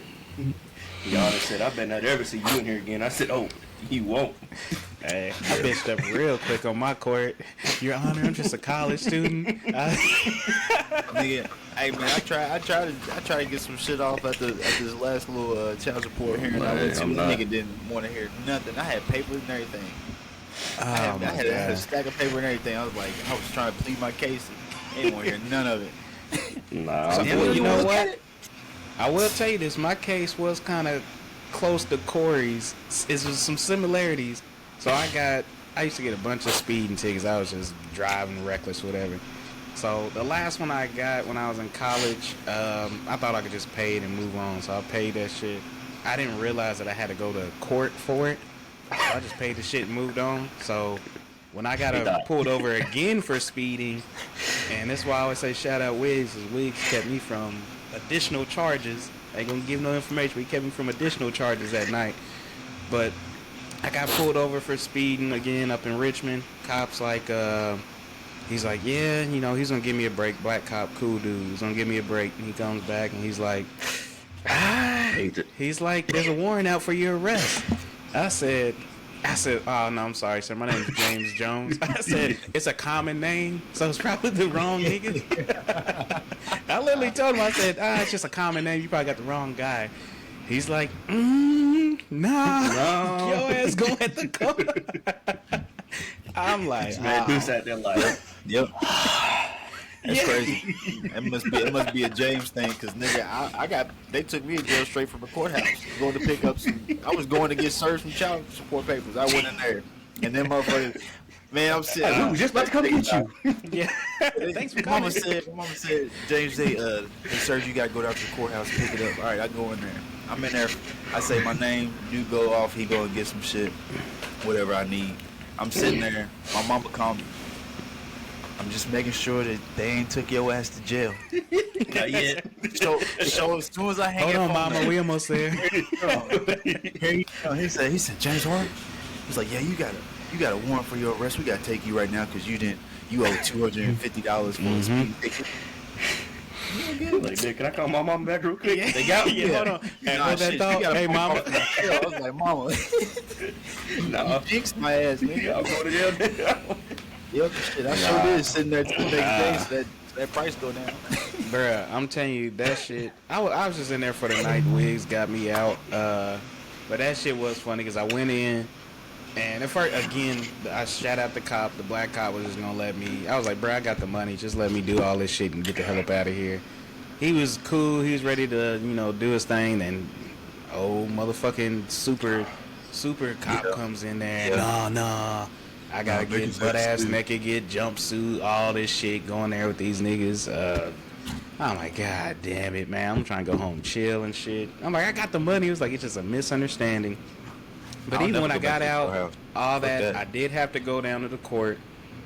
Y'all said, I better not ever see you in here again. I said, oh, you won't. Hey, I bitched up real quick on my court. Your Honor, I'm just a college student. Nigga, hey man, I try to get some shit off at this last little child support hearing. I went to. I'm The not. nigga didn't want to hear nothing. I had papers and everything. Oh I my had a God. stack of paper and everything. I was like, I was trying to plead my case. They didn't want to hear none of it. Nah, So, I'm well, good. you know what? I will tell you this. My case was kind of close to Corey's. It's just some similarities. So I used to get a bunch of speeding tickets. I was just driving reckless, whatever. So the last one I got when I was in college, I thought I could just pay it and move on. So I paid that shit. I didn't realize that I had to go to court for it. So I just paid the shit and moved on. So when I got pulled over again for speeding, and that's why I always say shout out Wiggs, because Wiggs kept me from additional charges. I ain't gonna give no information, but he kept me from additional charges that night. But I got pulled over for speeding again up in Richmond. Cops like, he's like, yeah, you know, he's gonna give me a break. Black cop, cool dude. He's gonna give me a break. And he comes back and he's like, he's like, there's a warrant out for your arrest. I said, oh no, I'm sorry, sir. My name is James Jones. I said, it's a common name, so it's probably the wrong nigga. I literally told him, I said, it's just a common name. You probably got the wrong guy. He's like, nah, your ass going at the corner. I'm like, man, dude sat there like, yep. That's crazy. It must be a James thing, because nigga, they took me to jail straight from the courthouse. Going to pick up I was going to get served some child support papers. I went in there, and then motherfucker, man, I'm sitting. we was just about to come get you. Yeah. Thanks for coming. Mama said, James, they sir, you gotta go down to the courthouse and pick it up. All right, I go in there. I'm in there. I say my name. You go off. He go and get some shit, whatever I need. I'm sitting there. My mama called me. I'm just making sure that they ain't took your ass to jail. Not yet. So as soon as I hang Hold up on, mama, we almost there. He said, James Hart. He's like, yeah, you got a warrant for your arrest. We gotta take you right now because you owe $250 for a speeding ticket. Like, dude, can I call my mom back real quick? Yeah. They got me. Yeah, hold on. Hey, hold that thought. Hey, mama. I was like, mama. Nah, you jinxed my ass, nigga. I'm going to jail. Yep, shit. I sure did sitting there to make days that price go down. Bruh, I'm telling you, that shit, I was just in there for the night. Wigs got me out. But that shit was funny because I went in, and at first, again, I shout out the cop. The black cop was just going to let me. I was like, bruh, I got the money. Just let me do all this shit and get the hell up out of here. He was cool. He was ready to, do his thing. And, motherfucking super cop comes in there. Yeah. Nah. I gotta get butt ass naked, get jumpsuit, all this shit, going there with these niggas. I'm like, God damn it, man. I'm trying to go home, chill and shit. I'm like, I got the money. It was like, it's just a misunderstanding. But even when I got out, all that, I did have to go down to the court.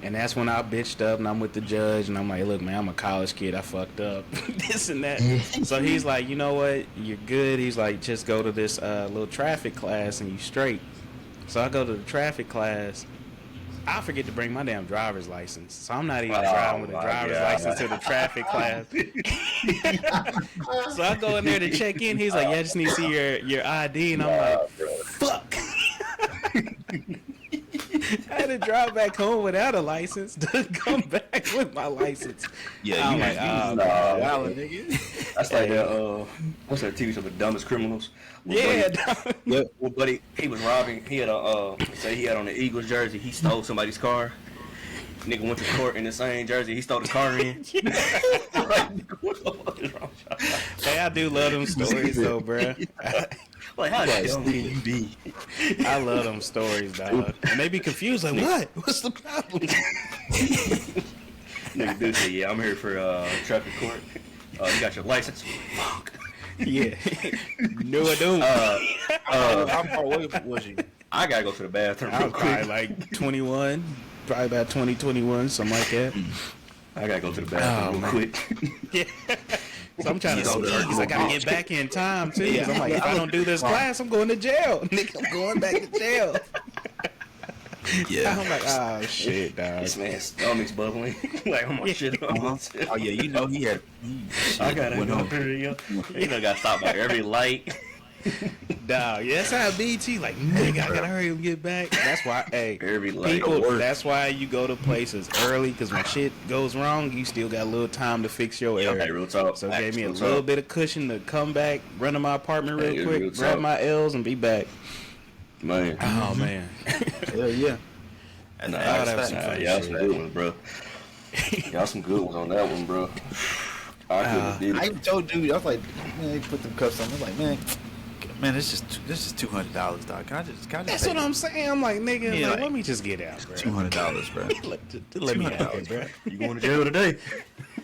And that's when I bitched up and I'm with the judge. And I'm like, look, man, I'm a college kid. I fucked up. This and that. So he's like, you know what? You're good. He's like, just go to this little traffic class and you straight. So I go to the traffic class. I forget to bring my damn driver's license, so I'm not even driving with a driver's license to the traffic class. So I go in there to check in. He's like, "Yeah, I just need to see your ID," and I'm like, "Fuck." I had to drive back home without a license to come back with my license. Yeah, I'm like, nigga. That's like that. What's that TV show, The Dumbest Criminals? Yeah. Well, buddy, he was robbing. He had he had on the Eagles jersey. He stole somebody's car. Nigga went to court in the same jersey he stole the car in. Hey, I do love them stories though, bruh. Like, how the hell can you be? I love them stories, dog. And they be confused, like, what? What's the problem? Nigga dude say, yeah, I'm here for traffic court. You got your license? Fuck. Yeah. No, I don't. How far away was you? I gotta go to the bathroom I real was probably quick. like 21. Probably about 20, 21, something like that. I gotta go to the bathroom real quick. Yeah. So I'm trying to because I gotta get back in time too. Because I'm like, if I don't do this class, I'm going to jail. Nigga, I'm going back to jail. Yeah. I'm like, oh shit, dog. This man's stomach's bubbling. Like, I'm gonna shit on myself. Oh yeah, he had. I gotta go through got stopped by every light. Dog, yeah, that's how BT like, nigga, I gotta hurry and get back. That's why, hey, Every light. people, that's why you go to places early, because when shit goes wrong, you still got a little time to fix your error. Okay, real talk. So it gave me a little bit of cushion to come back, run to my apartment real quick, grab my L's, and be back. Man. Oh, man. Hell yeah. And y'all some good ones, bro. Y'all some good ones on that one, bro. I even told dude, I was like, man, they put them cuffs on. I was like, man, Man, this is $200, dog. Can I just That's what I'm saying. I'm like, nigga, Yeah, like, like, let me just get out, bro. $200, bro. Let me out here, bro. You going to jail today?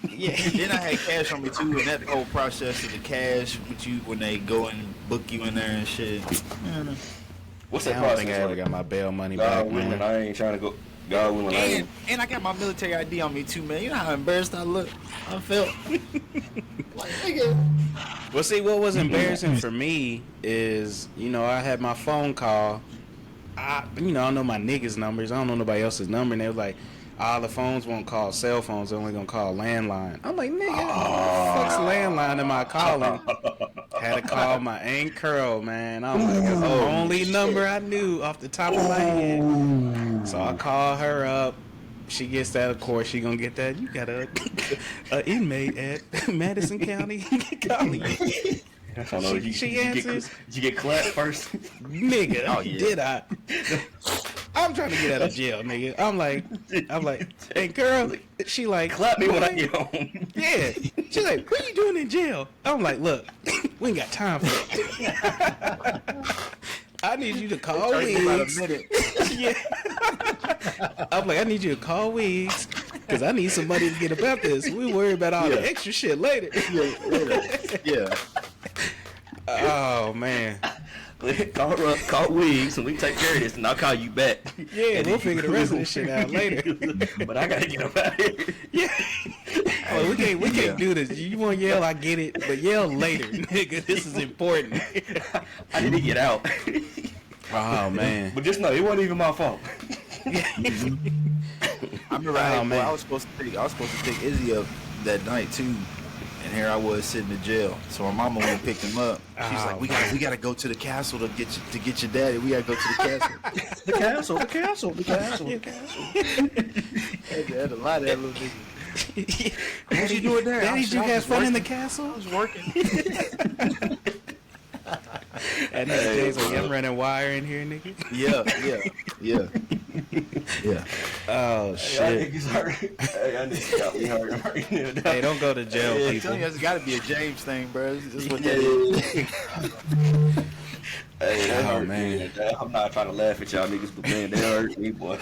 Yeah. Then I had cash on me too, and that whole process of the cash with you when they go and book you in there and shit. Man, What's I that don't process? think I ever like? got my bail money God back, willing, man. I ain't trying to go. God willing, I ain't. and I got my military ID on me too, man. You know how embarrassed I felt. Like, nigga. Well, see, what was embarrassing for me is, you know, I had my phone call. I know my niggas' numbers. I don't know nobody else's number. And they was like, all the phones won't call cell phones. They're only going to call landline. I'm like, nigga, what the fuck's landline am I calling? Had to call my Aunt Curl, man. I'm like, that's the only number I knew off the top of my head. So I call her up. She gets that, of course, she gonna get that. You got a inmate at Madison County calling you. I don't know. She answers. Did you get clapped first? Nigga, did I? I'm trying to get out of jail, nigga. I'm like, hey girl, she like, Clap me when I what? get home. Yeah. She's like, what are you doing in jail? I'm like, look, we ain't got time for that. I need you to call Wiggs. Yeah. I'm like, I need you to call Wiggs because I need some money to get about this. We worry about all the extra shit later. Yeah. Oh man. Call Wiggs and we take care of this, and I'll call you back. Yeah, and we'll figure the rest of this shit out later. But I gotta get up out of here. Yeah. Oh, we can't do this. You want to yell? I get it, but yell later, nigga. This is important. I need to get out. Oh man. But just know it wasn't even my fault. I remember I was supposed to pick Izzy up that night too, and here I was sitting in jail. So my mama went and picked him up. She's like, we gotta go to the castle to get your daddy. We gotta go to the castle. The castle. I had to lie to that little nigga. What you doing there? Daddy, did you have fun in the castle? I was working. And nigga Jay's like, I'm running wire in here, nigga. Yeah. Oh shit. Hey, I need to stop me hurt. Hey, don't go to jail, I'm people. telling you, it's got to be a James thing, bro. That's what that is. Hey, that Oh hurt man. me. I'm not trying to laugh at y'all niggas, but man, that hurt me, boy.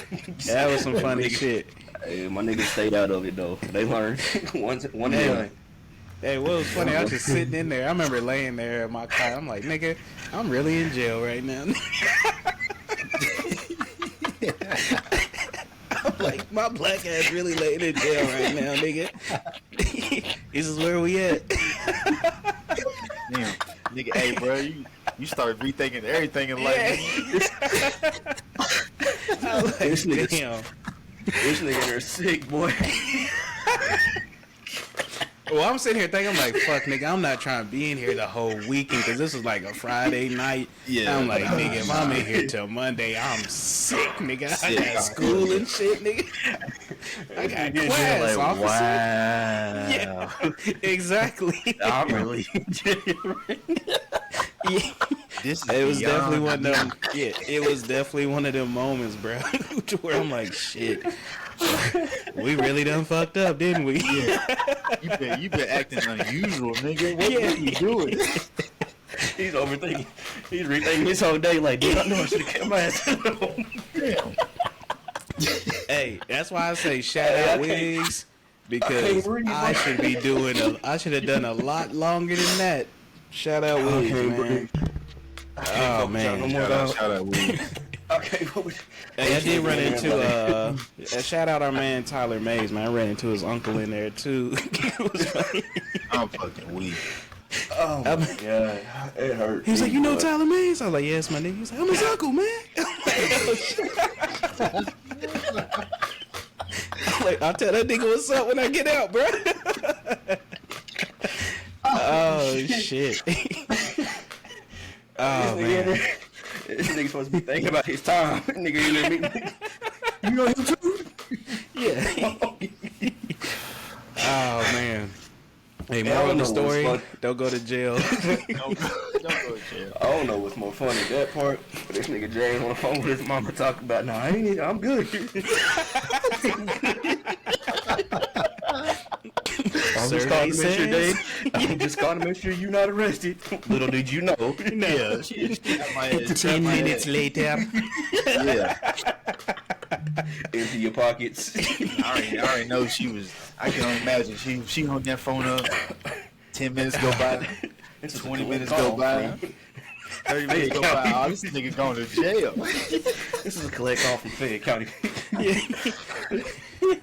That was some funny shit. Hey, my niggas stayed out of it though. They learned one day. Hey, what was funny? I was just sitting in there. I remember laying there in my car. I'm like, nigga, I'm really in jail right now. I'm like, my black ass really laying in jail right now, nigga. This is where we at. Damn. Nigga, hey, bro, you started rethinking everything in life. I was like, This nigga- damn. This nigga there sick, boy. Well, I'm sitting here thinking, I'm like, fuck, nigga, I'm not trying to be in here the whole weekend because this is like a Friday night. Yeah. I'm like, nigga, if I'm in here till Monday, I'm sick, nigga. I got school and shit, nigga. I got class, Like, officer. wow. Yeah, exactly. I'm really in jail. Yeah. This is It was beyond definitely one of them. Yeah, it was definitely one of them moments, bro, to where I'm like, shit. We really done fucked up, didn't we? Yeah. You been acting unusual, nigga. What are you doing? He's overthinking. He's rethinking his whole day. Like, dude, I know I should have kept my ass at home. Damn. Hey, that's why I say shout out Wiggs because can't breathe. I should be doing I should have done a lot longer than that. Shout out Wiggs, man. Oh man, Shout out, Wiggs. Okay, hey, I did run into shout out our man Tyler Mays, man. I ran into his uncle in there too. It was funny. I'm fucking weak. Oh my god, it hurt. He was like, you know Tyler Mays? I was like, yes, my nigga. He was like, I'm his uncle, man. I'm like, I'll tell that nigga what's up when I get out, bro. Oh shit. Oh man. This nigga supposed to be thinking about his time. Nigga, you know me. You know him too? Yeah. Oh man. Hey, Man, I moral don't of the know what's story: fun. don't go to jail. Don't go to jail. I don't know what's more funny, that part. But this nigga James on the phone with his mama talking about, nah, I ain't, I'm good. Sir, he says, Just calling to make sure you're not arrested. Little did you know. Yeah. 10 minutes later. Yeah. Empty your pockets. I already know she was. I can only imagine she hung that phone up. 10 minutes go by. 20 minutes go by. 30 minutes go by. Oh, this nigga going to jail. This is a collect call from Fayette County.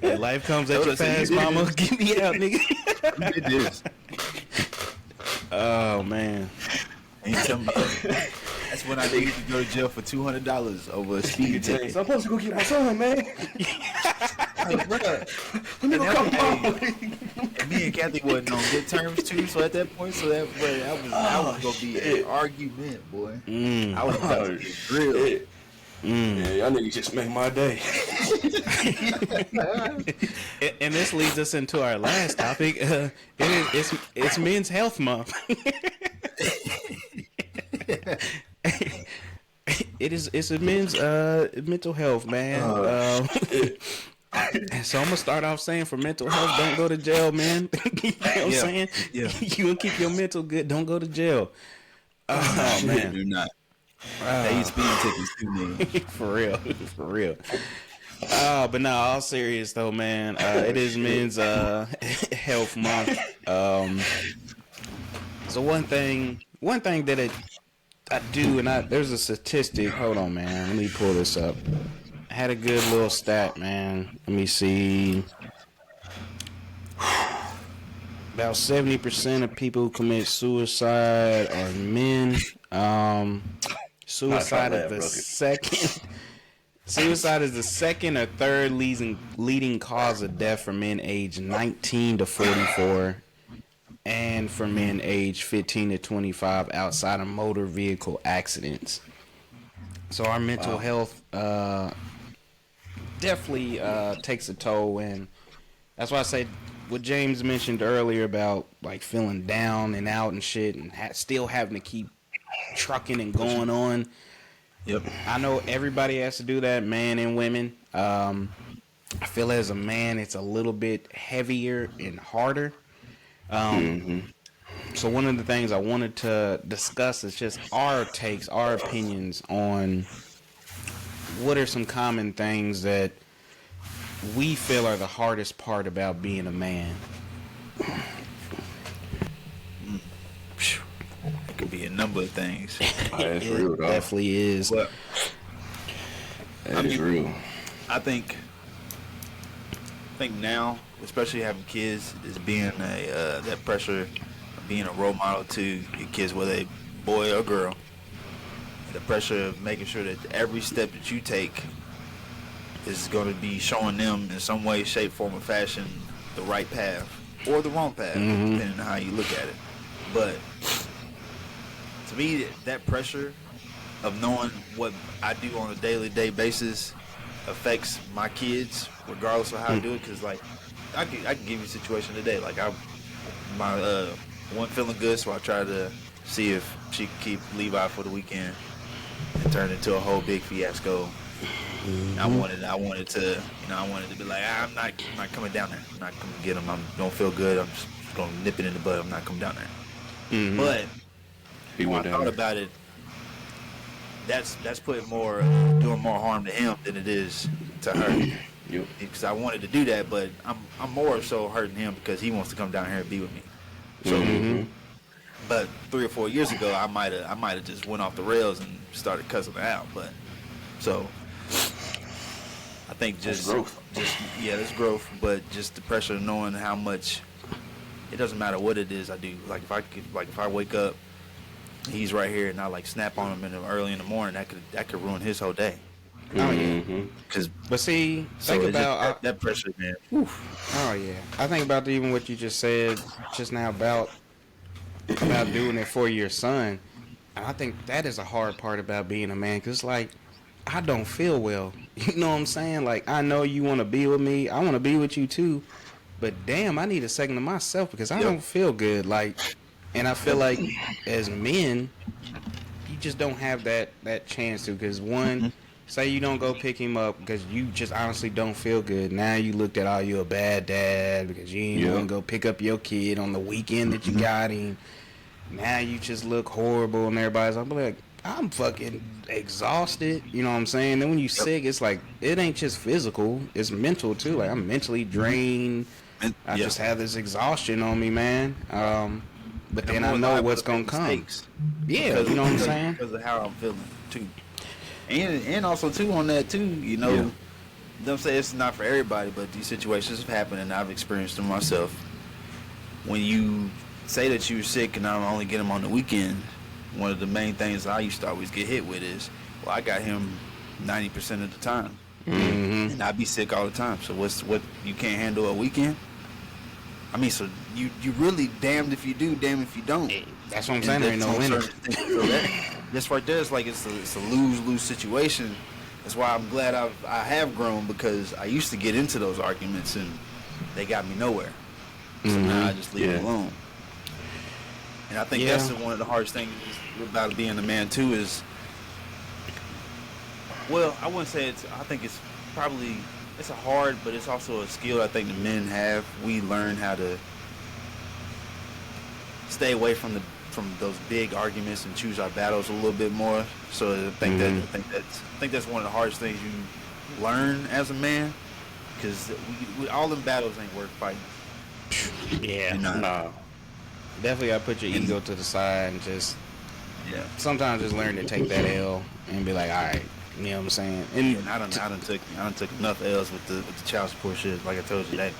Yeah, life comes at you fast, mama. Get me out, nigga. It is. Oh man. Ain't talking about. That's when I needed to go to jail for $200 over a speeding ticket. So I'm supposed to go get my son, man. Let me go come home. And me and Kathy wasn't on good terms too. So at that point, that was gonna be an argument, boy. I was about to get grilled. Yeah, y'all niggas just make my day. And this leads us into our last topic. It's Men's Health Month. It's a men's mental health, man. So I'm gonna start off saying for mental health, don't go to jail, man. You know what I'm saying? Yeah. You gonna keep your mental good, don't go to jail. Oh man, do not. They speeding tickets too, man. For real. But no, all serious though, man. It is Men's Health Month. So one thing that I do, and there's a statistic. Hold on, man. Let me pull this up. I had a good little stat, man. Let me see. About 70% of people who commit suicide are men. Suicide is the second or third leading cause of death for men aged 19 to 44, and for men aged 15 to 25 outside of motor vehicle accidents. So our mental health definitely takes a toll, and that's why I say what James mentioned earlier about like feeling down and out and shit, and still having to keep trucking and going on. Yep. I know everybody has to do that, man and women. I feel as a man, it's a little bit heavier and harder. So one of the things I wanted to discuss is just our takes, our opinions on what are some common things that we feel are the hardest part about being a man. It could be a number of things. That's real, dog. Definitely is. But That is real. I think now, especially having kids, is being that pressure of being a role model to your kids, whether they boy or girl. The pressure of making sure that every step that you take is going to be showing them in some way, shape, form, or fashion the right path or the wrong path, depending on how you look at it. But to me, that pressure of knowing what I do on a day basis affects my kids, regardless of how I do it. Because like, I can give you a situation today. Like my one feeling good, so I try to see if she can keep Levi for the weekend. It turned into a whole big fiasco. I wanted to be like, I'm not coming down there. I'm not coming to get him. I don't feel good. I'm just gonna nip it in the bud. I'm not coming down there. But when I thought about it, that's putting doing more harm to him than it is to her. Yep. Because I wanted to do that, but I'm more so hurting him because he wants to come down here and be with me. So, but 3 or 4 years ago, I might have just went off the rails and started cussing her out. But so I think just growth. There's growth, but just the pressure of knowing how much. It doesn't matter what it is I do. Like if I wake up, he's right here, and I like snap on him early in the morning. That could ruin his whole day. Oh yeah. But see, think about that pressure, man. Oof. Oh yeah. I think about even what you just said just now about doing it for your son. And I think that is a hard part about being a man, because like, I don't feel well. You know what I'm saying? Like, I know you want to be with me. I want to be with you too. But damn, I need a second to myself because I don't feel good. Like, and I feel like as men, you just don't have that chance to, because one, say you don't go pick him up because you just honestly don't feel good. Now you looked at, you a bad dad because you ain't gonna go pick up your kid on the weekend that you got him. Now you just look horrible, and everybody's like, I'm fucking exhausted. You know what I'm saying? Then when you sick, it's like it ain't just physical; it's mental too. Like I'm mentally drained. I just have this exhaustion on me, man. But then I know what's gonna come. Yeah, you know what I'm saying? Because of how I'm feeling too, and also too on that too. You know, don't say it's not for everybody, but these situations have happened, and I've experienced them myself. When you say that you're sick and I only get him on the weekend, one of the main things I used to always get hit with is, well, I got him 90% of the time, and I be sick all the time. So what you can't handle a weekend? I mean, so you really damned if you do, damned if you don't. That's what I'm saying. There ain't no winner. So this right there is like it's a lose-lose situation. That's why I'm glad I have grown, because I used to get into those arguments and they got me nowhere. So now I just leave it alone. And I think that's one of the hardest things about being a man too is, well, I wouldn't say I think it's probably, it's a hard, but it's also a skill I think the men have. We learn how to stay away from those big arguments and choose our battles a little bit more. So I think that's one of the hardest things you learn as a man, because all them battles ain't worth fighting. Yeah, nah. Definitely gotta put your ego to the side and just sometimes just learn to take that L and be like, all right, you know what I'm saying? And I done took enough L's with the child support shit. Like I told you, that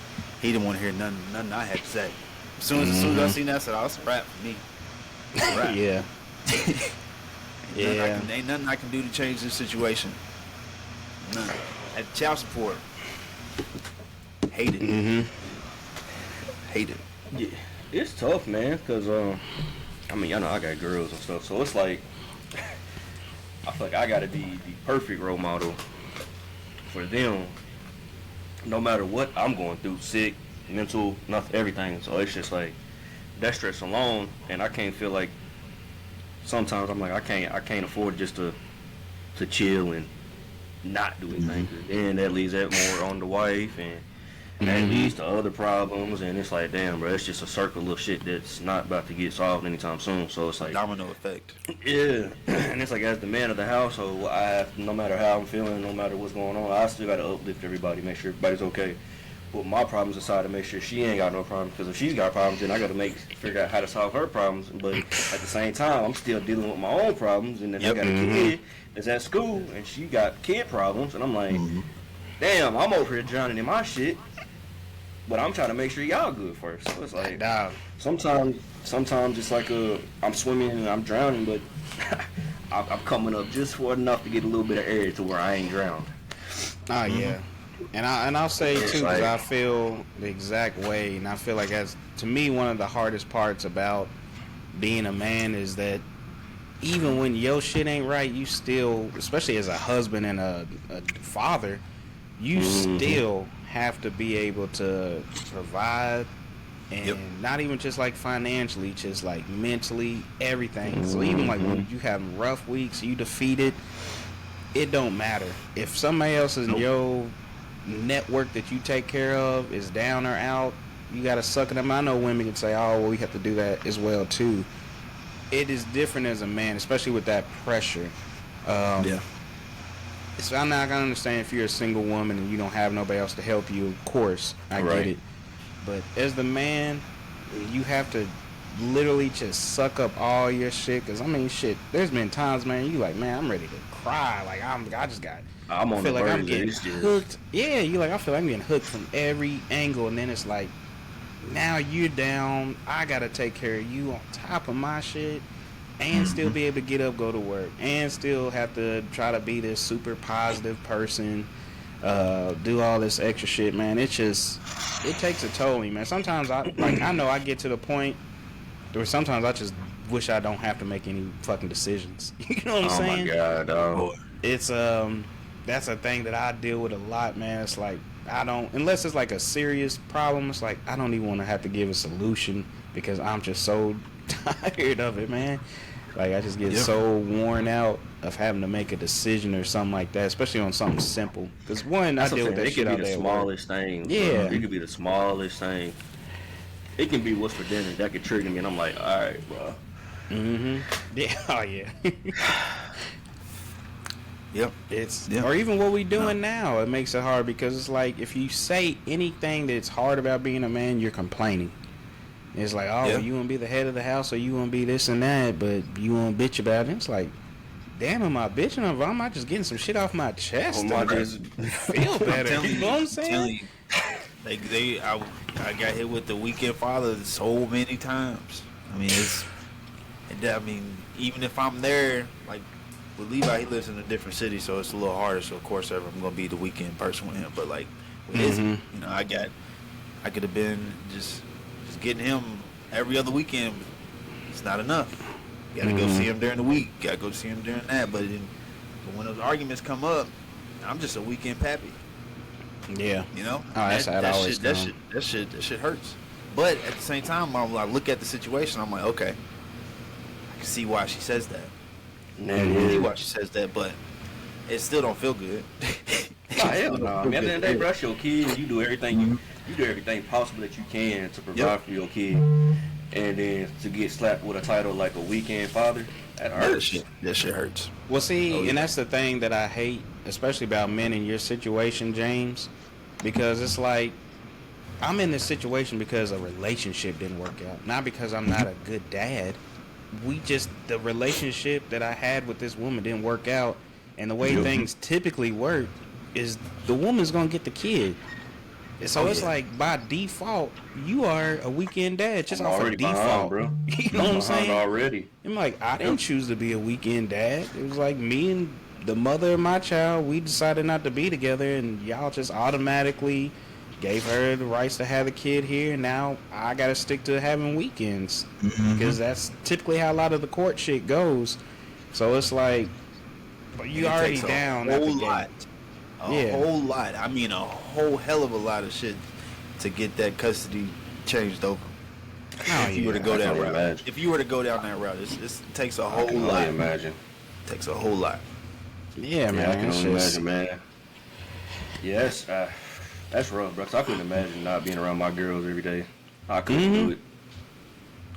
he didn't want to hear nothing I had to say. As soon as I seen that, I said, "Oh, it's a wrap for me." It's a wrap. Ain't nothing I can do to change this situation. None. At child support, hate it. Hate it. Yeah, it's tough, man, because, I mean, I know I got girls and stuff, so it's like, I feel like I got to be the perfect role model for them, no matter what I'm going through, sick, mental, nothing, everything. So it's just like, that stress alone, and I can't feel like, sometimes I'm like, I can't afford just to chill and not do anything. Then that leaves that more on the wife, and that leads to other problems, and it's like, damn, bro, it's just a circle of shit that's not about to get solved anytime soon. So it's like domino effect. Yeah, and it's like, as the man of the household, I have, no matter how I'm feeling, no matter what's going on, I still got to uplift everybody, make sure everybody's okay. Put my problems aside to make sure she ain't got no problems, because if she's got problems, then I got to figure out how to solve her problems. But at the same time, I'm still dealing with my own problems, and then I got a kid that's at school, and she got kid problems, and I'm like, damn, I'm over here drowning in my shit. But I'm trying to make sure y'all good first. So it's like, sometimes it's like I'm swimming and I'm drowning, but I'm coming up just for enough to get a little bit of air to where I ain't drowned. Yeah. And I'll say too, because I feel the exact way, and I feel like, as to me, one of the hardest parts about being a man is that even when your shit ain't right, you still, especially as a husband and a father, you still have to be able to provide, and not even just like financially, just like mentally, everything. So even like when you have rough weeks, you defeated, it don't matter if somebody else in your network that you take care of is down or out. You gotta suck it up. I know women can say, oh, well, we have to do that as well too. It is different as a man, especially with that pressure. So I'm not gonna understand if you're a single woman and you don't have nobody else to help you. Of course, I get it. But as the man, you have to literally just suck up all your shit. Cause I mean, shit. There's been times, man, you like, man, I'm ready to cry. Like I feel like I'm getting hooked. Yeah, you like, I feel like I'm getting hooked from every angle, and then it's like, now you're down. I gotta take care of you on top of my shit. And still be able to get up, go to work, and still have to try to be this super positive person, do all this extra shit, man. It takes a toll on me, man. Sometimes I know I get to the point where sometimes I just wish I don't have to make any fucking decisions. You know what I'm saying? Oh my god, dog. It's that's a thing that I deal with a lot, man. It's like, I don't, unless it's like a serious problem, it's like I don't even want to have to give a solution, because I'm just so tired of it, man. Like, I just get so worn out of having to make a decision or something like that, especially on something simple. Because one, I deal with that shit out there. It could be the smallest thing. Yeah. Bro. It could be the smallest thing. It can be what's for dinner. That could trigger me, and I'm like, all right, bro. Mm-hmm. Yeah. Oh, yeah. Yep. Or even what we doing now, it makes it hard because it's like if you say anything that's hard about being a man, you're complaining. It's like, oh, you want to be the head of the house, or you want to be this and that, but you want to bitch about it. It's like, damn, am I bitching, or am I just getting some shit off my chest? I just feel better. You know what I'm saying? I got hit with the weekend father so many times. I mean, even if I'm there, like with Levi, he lives in a different city, so it's a little harder. So of course, I'm gonna be the weekend person with him. But like with Izzy, you know, I could have been just getting him every other weekend. It's not enough. You gotta go see him during the week. Gotta go see him during that. But when those arguments come up, I'm just a weekend pappy. Yeah. You know? Oh, that shit hurts. But at the same time, I look at the situation, I'm like, okay, I can see why she says that. But it still don't feel good. Hell no. I mean, at the end of the day, bro, that's your kid. You do everything you do everything possible that you can to provide for your kid. And then to get slapped with a title like a weekend father, that hurts. That shit hurts. Well, see, and that's the thing that I hate, especially about men in your situation, James, because it's like, I'm in this situation because a relationship didn't work out, not because I'm not a good dad. The relationship that I had with this woman didn't work out, and the way things typically work is the woman's gonna get the kid. So it's like, by default, you are a weekend dad, just off of default, bro. You know what I'm saying? Already. I'm like, I didn't choose to be a weekend dad. It was like me and the mother of my child, we decided not to be together, and y'all just automatically gave her the rights to have the kid here, and now I gotta stick to having weekends because that's typically how a lot of the court shit goes. So it's like, but you already down a whole lot. A whole lot. I mean, a whole hell of a lot of shit to get that custody changed over. If you were to go that route, if you were to go down that route, it takes a whole lot. I can only imagine. It takes a whole lot. Yeah, man. I can only imagine, man. Yes, that's rough, bro. 'Cause I couldn't imagine not being around my girls every day. I couldn't do it.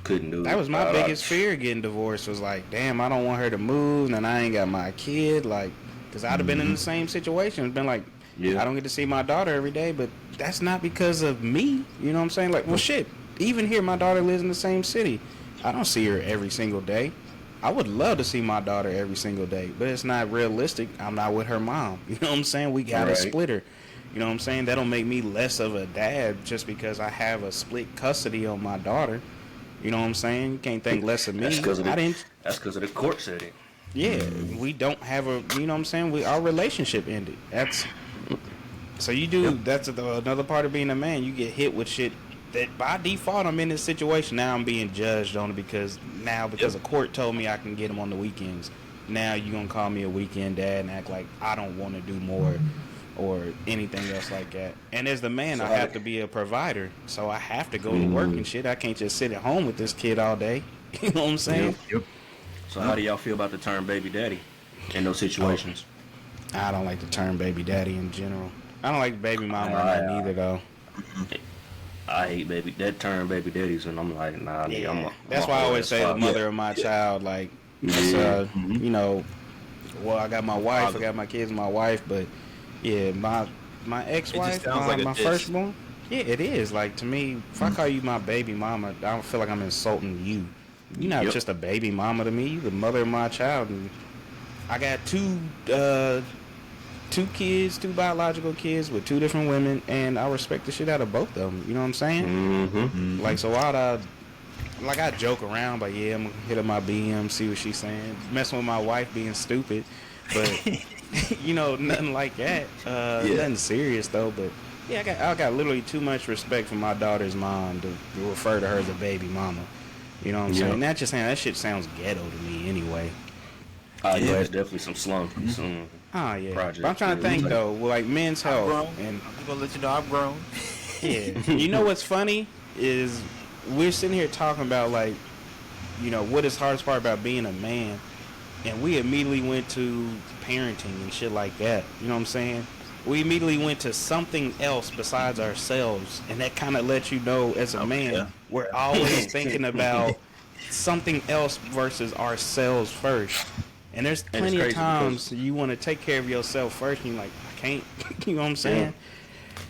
Couldn't do it. That was my biggest fear getting divorced. Was like, damn, I don't want her to move, and I ain't got my kid. Like, because I'd have been in the same situation. It's been like, I don't get to see my daughter every day, but that's not because of me. You know what I'm saying? Like, well, shit. Even here, my daughter lives in the same city. I don't see her every single day. I would love to see my daughter every single day, but it's not realistic. I'm not with her mom. You know what I'm saying? We got to split her. You know what I'm saying? That don't make me less of a dad just because I have a split custody on my daughter. You know what I'm saying? You can't think less of me. That's because of the court setting. Yeah, we don't have a, you know what I'm saying? Our relationship ended. That's another part of being a man. You get hit with shit that by default I'm in this situation. Now I'm being judged on it because a court told me I can get them on the weekends. Now you're going to call me a weekend dad and act like I don't want to do more or anything else like that. And as the man, I have to be a provider. So I have to go to work and shit. I can't just sit at home with this kid all day. You know what I'm saying? Yep. So how do y'all feel about the term baby daddy in those situations? I don't like the term baby daddy in general. I don't like baby mama neither, though. I hate that term baby daddies, and I'm like, nah. Yeah. That's why I always say the mother of my child, like, you know, well, I got my wife, I got my kids and my wife, but yeah, my ex-wife, my firstborn, yeah, it is. Like, to me, if I call you my baby mama, I don't feel like I'm insulting you. You're not just a baby mama to me. You're the mother of my child. And I got two kids, two biological kids with two different women, and I respect the shit out of both of them. You know what I'm saying? Like, so I joke around, but yeah, I'm gonna hit up my BM, see what she's saying. Messing with my wife, being stupid, but you know, nothing like that. Nothing serious though. But yeah, I got literally too much respect for my daughter's mom to refer to her as a baby mama. You know what I'm saying? Not just saying that shit sounds ghetto to me anyway. It's definitely some slum. Oh yeah. Project. But I'm trying to think though, like men's health, and I'm gonna let you know I've grown. Yeah. You know what's funny is we're sitting here talking about like you know, what is hardest part about being a man? And we immediately went to parenting and shit like that. You know what I'm saying? We immediately went to something else besides ourselves, and that kind of lets you know, as a man, we're always thinking about something else versus ourselves first. And there's plenty of times you want to take care of yourself first, and you're like, I can't. You know what I'm saying?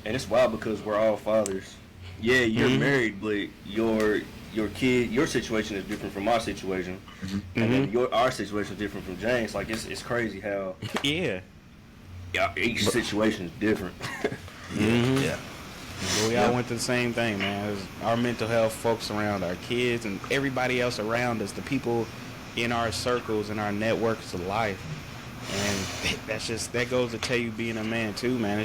And it's wild because we're all fathers. Yeah, you're married, but your kid, your situation is different from our situation, and then our situation is different from James. Like it's crazy how each situation is different. But we all went through the same thing, man. It was our mental health, folks around our kids, and everybody else around us, the people in our circles and our networks of life. And that goes to tell you, being a man too, man.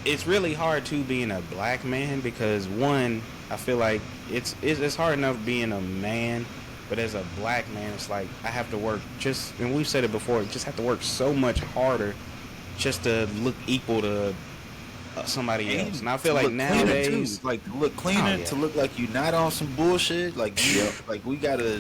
It's really hard too, being a black man, because one, I feel like it's hard enough being a man, but as a black man, it's like I have to work and we've said it before, just have to work so much harder just to look equal to somebody else. And I feel like nowadays, like to look cleaner, to look like you're not on some bullshit. Like, like we gotta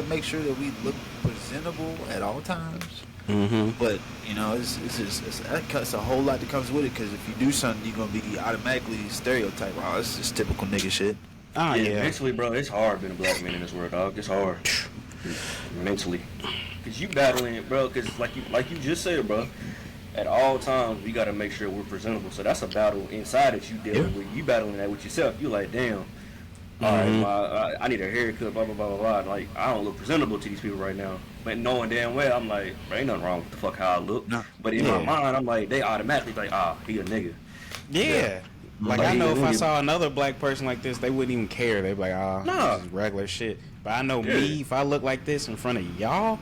make sure that we look presentable at all times. But you know, it's a whole lot that comes with it. Because if you do something, you're gonna be automatically stereotyped. Wow, this is typical nigga shit. Eventually, bro, it's hard being a black man in this world, dog. It's hard mentally, cause you battling it, bro. Cause like you just said, bro. At all times, we gotta make sure we're presentable. So that's a battle inside that you dealing with. You battling that with yourself. You like, damn. All right, I need a haircut. Blah blah blah blah blah. Like, I don't look presentable to these people right now. But knowing damn well, I'm like, there ain't nothing wrong with the fuck how I look. No. But in my mind, I'm like, they automatically like, he a nigga. Yeah. Like, I know if I saw another black person like this, they wouldn't even care. They'd be like, this is regular shit. But I know me, if I look like this in front of y'all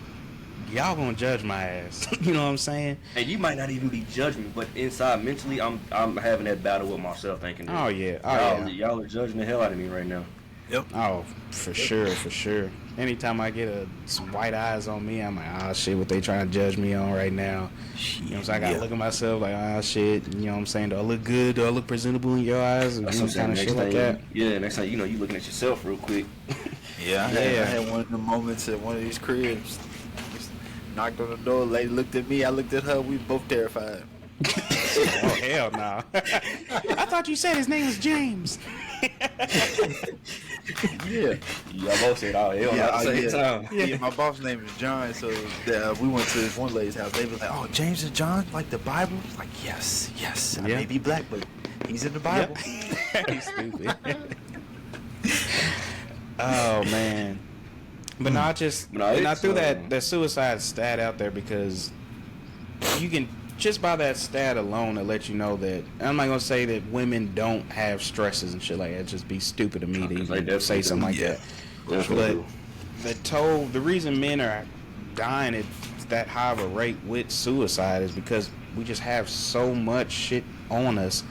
gonna judge my ass. You know what I'm saying? And you might not even be judging me, but inside mentally, I'm having that battle with myself, thinking, y'all are judging the hell out of me right now. Yep. Oh, for sure. Anytime I get some white eyes on me, I'm like, shit, what they trying to judge me on right now? You know what I'm saying? I gotta look at myself like, shit, you know what I'm saying? Do I look good? Do I look presentable in your eyes? And kind of shit like that. Yeah, next time, you looking at yourself real quick. I had one of the moments at one of these cribs. Knocked on the door, lady looked at me, I looked at her, we both terrified. Oh, hell no. I thought you said his name was James. Y'all both said, hell no, at the same time. Yeah, my boss name is John, so we went to this one lady's house. They were like, James and John, like the Bible? I was like, yes. I may be black, but he's in the Bible. He's stupid. Oh, man. But no, I threw that suicide stat out there because you can, just by that stat alone, to let you know that, I'm not going to say that women don't have stresses and shit like that. It'd just be stupid of me to even say something like that. But the reason men are dying at that high of a rate with suicide is because we just have so much shit on us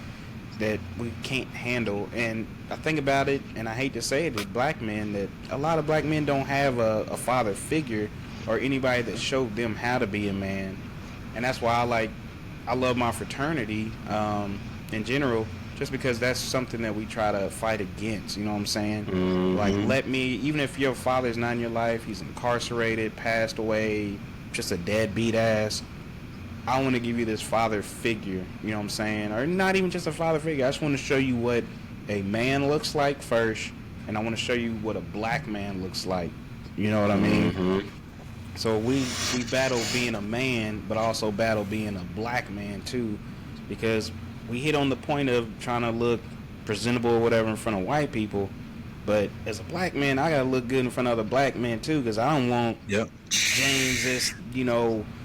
that we can't handle. And I think about it, and I hate to say it, as black men, that a lot of black men don't have a father figure or anybody that showed them how to be a man. And that's why I love my fraternity in general, just because that's something that we try to fight against. You know what I'm saying? Like, even if your father's not in your life, he's incarcerated, passed away, just a deadbeat ass, I want to give you this father figure, you know what I'm saying? Or not even just a father figure. I just want to show you what a man looks like first, and I want to show you what a black man looks like. You know what I mean? So we battle being a man, but also battle being a black man too, because we hit on the point of trying to look presentable or whatever in front of white people, but as a black man, I gotta look good in front of other black men too, because I don't want James, this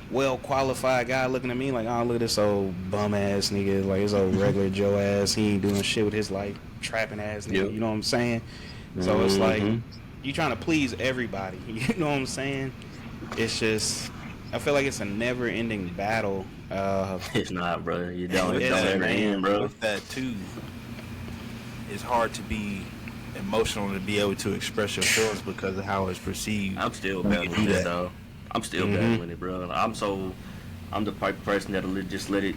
well qualified guy, looking at me like, look at this old bum ass nigga, like this old regular Joe ass, he ain't doing shit with his life, trapping ass nigga. You know what I'm saying? So it's like you trying to please everybody. You know what I'm saying? It's just, I feel like it's a never ending battle. It's not, bro. You don't. It don't ever end, bro. With that too, it's hard to be emotional to be able to express your feelings because of how it's perceived. I'm still battling it, though. I'm still battling it, bro. I'm the type of person that'll just let it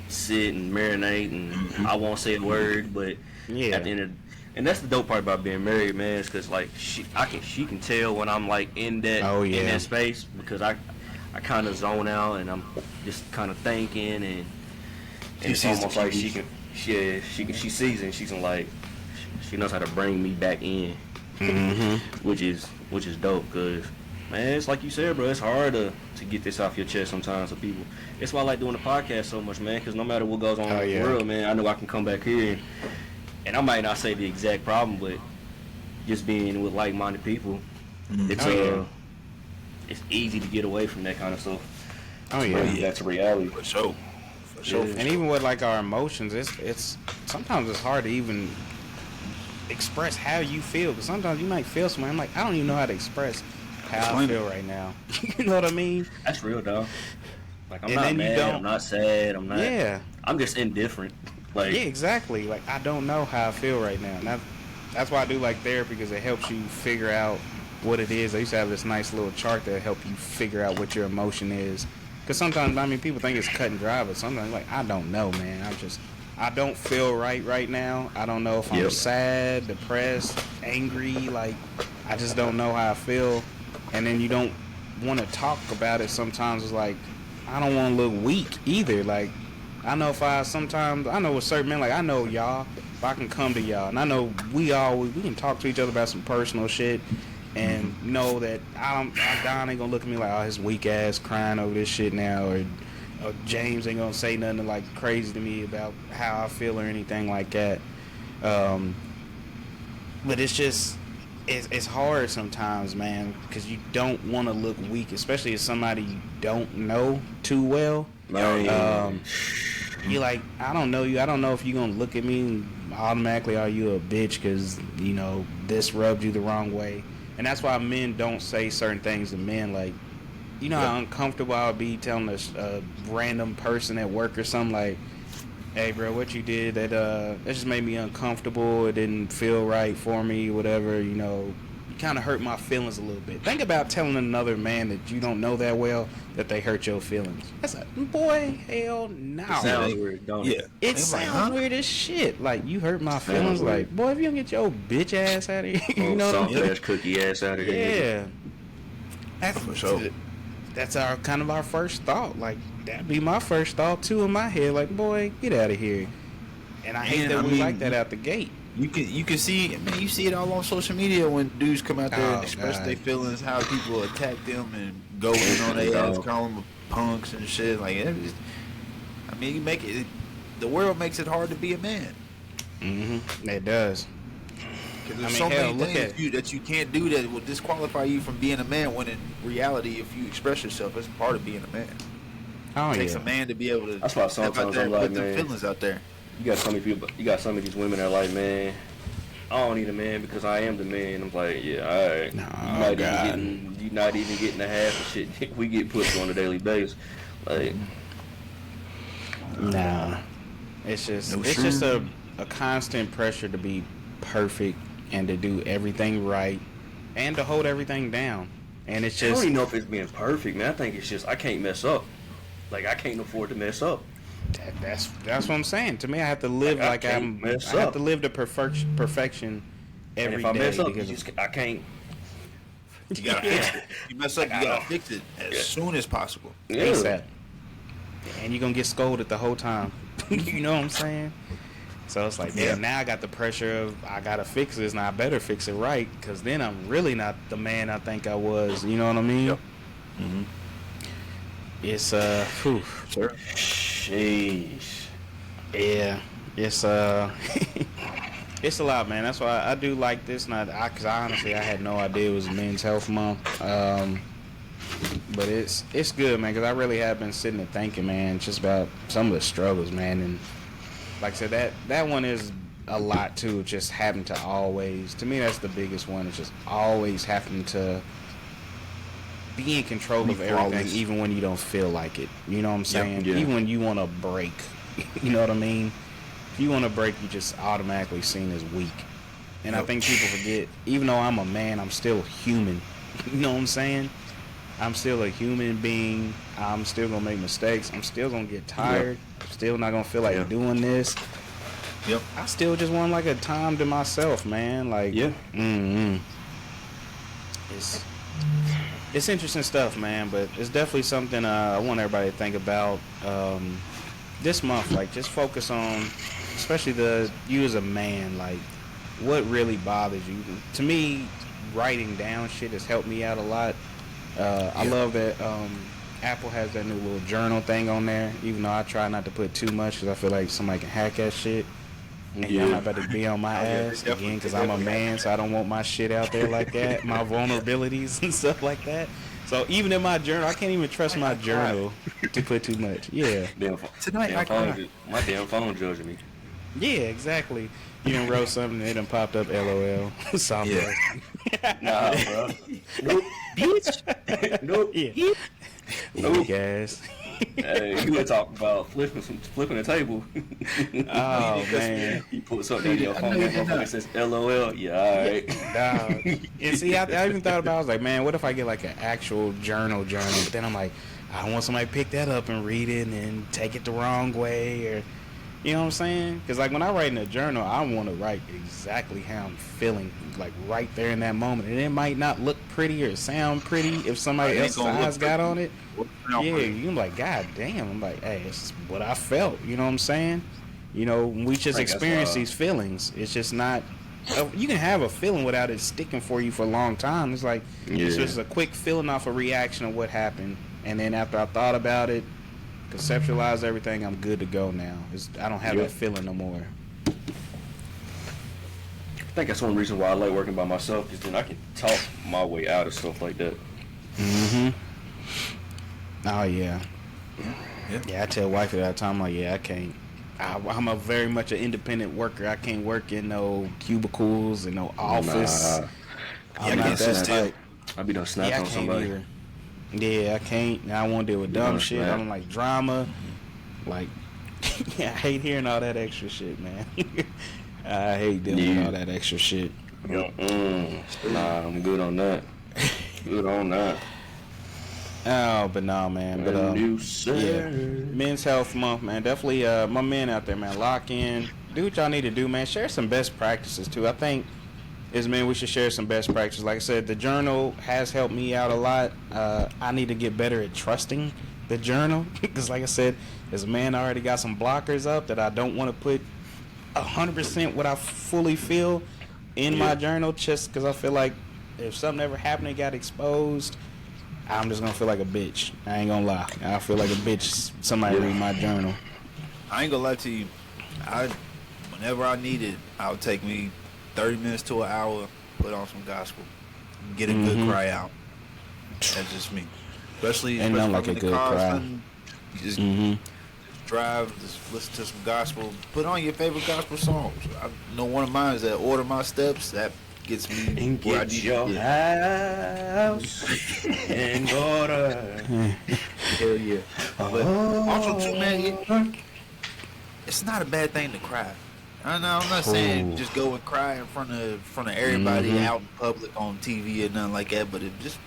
sit and marinate, and I won't say a word, but at the end of And that's the dope part about being married, man, is because like she can tell when I'm like in that in that space, because I kind of zone out and I'm just kind of thinking, and it's almost like she sees it and she's like she knows how to bring me back in, which is dope. Cause man, it's like you said, bro, it's hard to get this off your chest sometimes to people. It's why I like doing the podcast so much, man, because no matter what goes on in the world, man, I know I can come back here. And I might not say the exact problem, but just being with like-minded people, it's easy to get away from that kind of stuff. Oh yeah, that's a reality. For sure. And even with like our emotions, it's sometimes it's hard to even express how you feel. Because sometimes you might feel something. I'm like, I don't even know how to express how I feel right now. You know what I mean? That's real, dog. Like I'm not mad. I'm not sad. I'm not. Yeah. I'm just indifferent. Like, yeah, exactly. Like, I don't know how I feel right now. And that's why I do like therapy, because it helps you figure out what it is. I used to have this nice little chart that help you figure out what your emotion is. Because sometimes, I mean, people think it's cut and dry, but sometimes, like, I don't know, man. I don't feel right now. I don't know if I'm sad, depressed, angry. Like, I just don't know how I feel. And then you don't want to talk about it sometimes. It's like, I don't want to look weak either. Like, I know I know with certain men, like I know y'all, if I can come to y'all, and I know we can talk to each other about some personal shit, and know that Don ain't gonna look at me like, oh, his weak ass crying over this shit now, or James ain't gonna say nothing like crazy to me about how I feel or anything like that. But it's just, it's hard sometimes, man, because you don't want to look weak, especially as somebody you don't know too well. You're like, I don't know you. I don't know if you're going to look at me and automatically, are you a bitch because, you know, this rubbed you the wrong way. And that's why men don't say certain things to men. Like, you know how uncomfortable I would be telling a random person at work or something like, hey, bro, what you did, that just made me uncomfortable. It didn't feel right for me, whatever, you know. You kind of hurt my feelings a little bit. Think about telling another man that you don't know that well that they hurt your feelings. That's like, boy, hell no. It sounds weird, don't it? It sounds weird as shit. Like, you hurt my feelings. Like, boy, if you don't get your bitch ass out of here, you know what I mean? Soft-ass cookie ass out of here. Yeah. That's for sure. That's our first thought. Like, that'd be my first thought, too, in my head. Like, boy, get out of here. And I hate that we like that out the gate. You can see, man, you see it all on social media when dudes come out there and express their feelings, how people attack them and go in on their ass, call them punks and shit. Like, I mean, you make it. The world makes it hard to be a man. It does. Because there's so many things that you can't do that will disqualify you from being a man. When in reality, if you express yourself, it's part of being a man. It takes a man to be able to. That's why sometimes I'm like, put their feelings out there. You got so many people. You got some of these women that are like, man, I don't need a man because I am the man. I'm like, yeah, all right. You're not even getting the half of shit we get put on a daily basis. Like, nah, it's just a constant pressure to be perfect and to do everything right and to hold everything down. And it's just, I don't even know if it's being perfect, man. I think it's just I can't mess up. Like, I can't afford to mess up. That's what I'm saying. To me, I have to live I have to live the perfection every day. And if I mess up, I can't. You gotta fix it. You mess up, you gotta fix it as soon as possible. ASAP. And you're gonna get scolded the whole time. You know what I'm saying? So it's like, damn, now I got the pressure of I gotta fix this, and I better fix it right, because then I'm really not the man I think I was. You know what I mean? Yep. It's Sure. Sheesh. Yeah, it's it's a lot, man. That's why I do like this, because honestly I had no idea it was Men's Health Month. But it's good, man, because I really have been sitting and thinking, man, just about some of the struggles, man. And like I said, that one is a lot too. Just having to always, to me, that's the biggest one. It's just always having to be in control of everything, even when you don't feel like it. You know what I'm saying? Even when you want to break. You know what I mean? If you want to break, you just automatically seen as weak. And I think people forget, even though I'm a man, I'm still human. You know what I'm saying? I'm still a human being. I'm still going to make mistakes. I'm still going to get tired. I'm still not going to feel like doing this. Yep. I still just want like a time to myself, man. Like, Yeah. It's interesting stuff, man. But it's definitely something I want everybody to think about this month. Like, just focus on, especially you as a man. Like, what really bothers you? To me, writing down shit has helped me out a lot. I love that Apple has that new little journal thing on there, even though I try not to put too much because I feel like somebody can hack that shit. And I'm not about to be on my ass again because I'm a man, so I don't want my shit out there like that, my vulnerabilities and stuff like that. So even in my journal, I can't even trust my journal to put too much. Yeah. My damn phone judging me. Yeah, exactly. You done wrote something and it done popped up LOL. Yeah. Nah, bro. Nope. Bitch. Nope. Yeah. Nope. Guys. Hey, you were talking about flipping the table. Oh, man. You put something in your phone that says LOL. Yeah, alright. Nah. And see, I even thought about, I was like, man, what if I get like an actual journal? But then I'm like, I don't want somebody to pick that up and read it and take it the wrong way, or, you know what I'm saying? Because like when I write in a journal, I want to write exactly how I'm feeling, like right there in that moment. And it might not look pretty or sound pretty if somebody else's eyes got on it. Yeah, you're like, God damn. I'm like, hey, it's what I felt. You know what I'm saying? You know, we just experience these feelings. It's just not. You can have a feeling without it sticking for you for a long time. It's like it's just a quick feeling off a reaction of what happened, and then after I thought about it, conceptualize everything, I'm good to go now. I don't have that feeling no more. I think that's one reason why I like working by myself, because then I can talk my way out of stuff like that. Oh yeah. I tell wifey all the time, like, I can't. I'm a very much an independent worker. I can't work in no cubicles and no office. I'm not that type. I be done snapped on somebody. Either. Yeah, I can't. I won't deal with dumb shit. I don't like drama. Like, I hate hearing all that extra shit, man. I hate dealing with all that extra shit. Nah, I'm good on that. Good on that. Oh, but no, man. But Men's Health Month, man. Definitely, my men out there, man. Lock in. Do what y'all need to do, man. Share some best practices too. I think as men, we should share some best practices. Like I said, the journal has helped me out a lot. I need to get better at trusting the journal because, like I said, as a man, I already got some blockers up that I don't want to put 100% what I fully feel in my journal, just because I feel like if something ever happened and got exposed, I'm just gonna feel like a bitch. I ain't gonna lie. I feel like a bitch. Somebody read my journal. I ain't gonna lie to you. Whenever I need it, I'll take me 30 minutes to an hour, put on some gospel, get a good cry out. That's just me. Especially like a good cry. You just drive, just listen to some gospel. Put on your favorite gospel songs. I know one of mine is that Order My Steps. That gets me and where get I need your house in order. Hell yeah. But also too, man, it's not a bad thing to cry. I know, I'm not saying just go and cry in front of everybody out in public on TV or nothing like that, but just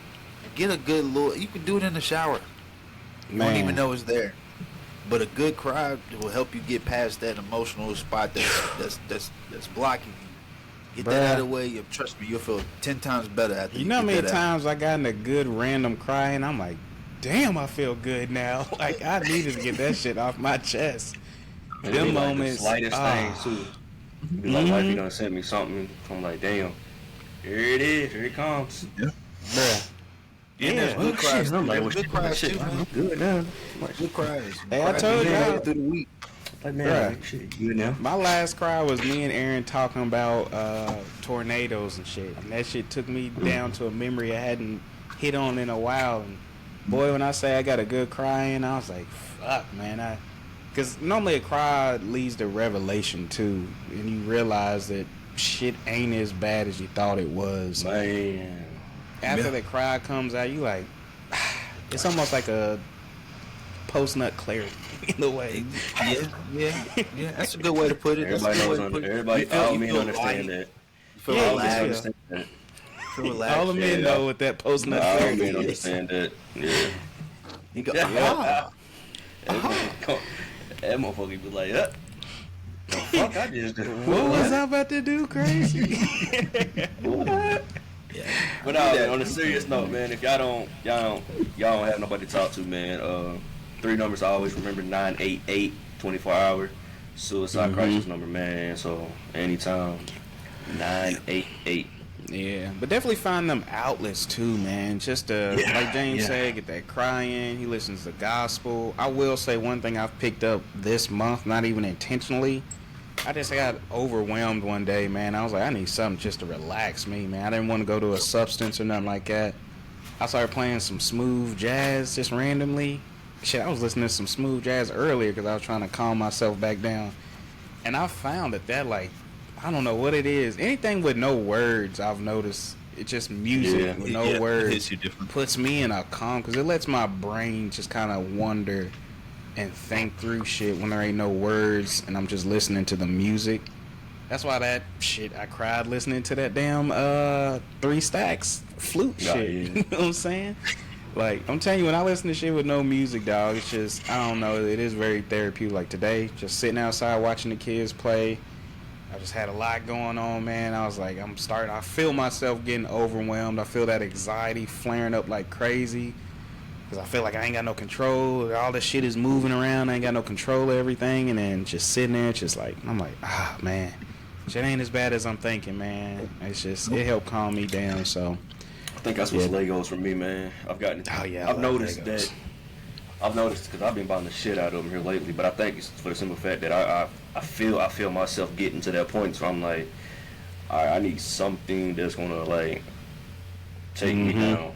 get a good you can do it in the shower. You don't even know it's there. But a good cry will help you get past that emotional spot that's blocking you. Get that out of the way. Trust me, you'll feel 10 times better after you know how many times I got in a good random cry and I'm like, damn, I feel good now. Like, I needed to get that shit off my chest. Them moments. Like the slightest thing, too. Be like, wifey done sent me something. I'm like, damn. Here it is. Here it comes. Yeah. Bruh. Yeah, there's good cries. I'm like, good cries too, man. Good now. Good cries. Hey, I told you through the week. Like, man, shit, good now. My last cry was me and Aaron talking about tornadoes and shit. And that shit took me down to a memory I hadn't hit on in a while. And boy, when I say I got a good cry in, I was like, fuck, man. Because normally a cry leads to revelation, too. And you realize that shit ain't as bad as you thought it was. Man. After the cry comes out, you like, it's almost like a post-nut clarity in a way. Yeah. That's a good way to put it. Everybody, all men understand that. Relaxed. All the men know what that post-nut clarity is. All men understand that. Yeah. You go, That motherfucker be like, Fuck, I just did. What was I about to do? Crazy. What? But no, on a serious note, man, if y'all don't have nobody to talk to, man, 3 numbers I always remember: 988, 24 hour suicide crisis number, man. So anytime, 988. Yeah, but definitely find them outlets too, man. Just like James said, get that crying. He listens to gospel. I will say one thing I've picked up this month, not even intentionally. I just got overwhelmed one day, man. I was like, I need something just to relax me, man. I didn't want to go to a substance or nothing like that. I started playing some smooth jazz just randomly. Shit, I was listening to some smooth jazz earlier because I was trying to calm myself back down. And I found that like, I don't know what it is. Anything with no words, I've noticed, it's just music with no words puts me in a calm because it lets my brain just kind of wander and think through shit when there ain't no words and I'm just listening to the music. That's why I cried listening to that damn 3 Stacks flute shit. You know what I'm saying? Like, I'm telling you, when I listen to shit with no music, dog, it's just, I don't know, it is very therapeutic. Like today, just sitting outside watching the kids play. I just had a lot going on, man. I was like, I feel myself getting overwhelmed. I feel that anxiety flaring up like crazy. Because I feel like I ain't got no control. All this shit is moving around. I ain't got no control of everything. And then just sitting there, just like, I'm like, man. Shit ain't as bad as I'm thinking, man. It's just, it helped calm me down, so. I think that's what's Legos for me, man. I've noticed Legos. I've noticed because I've been buying the shit out of them here lately, but I think it's for the simple fact that I feel myself getting to that point, so I'm like, I need something that's gonna like take me down.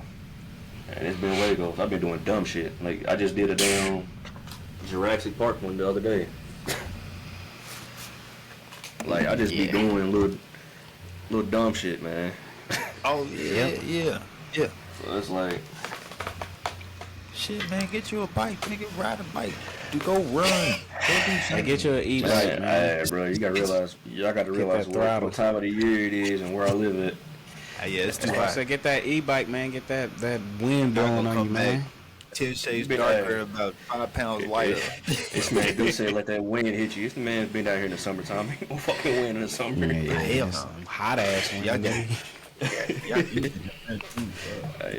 And it's been Legos. I've been doing dumb shit. Like I just did a damn Jurassic Park one the other day. Like I just be doing little dumb shit, man. Oh yeah. So it's like. Shit, man, get you a bike, nigga. Ride a bike. Go run. Go do something. Get you an e-bike, man. Bro, you gotta realize what time of the year it is and where I live at. Yeah, it's too hot. So get that e-bike, man. Get that wind blowing on you, man. Till shades darker, about 5 pounds lighter. This man do say let that wind hit you. This man's been down here in the summertime. Ain't no fucking wind in the summer. Hell no. Hot ass one.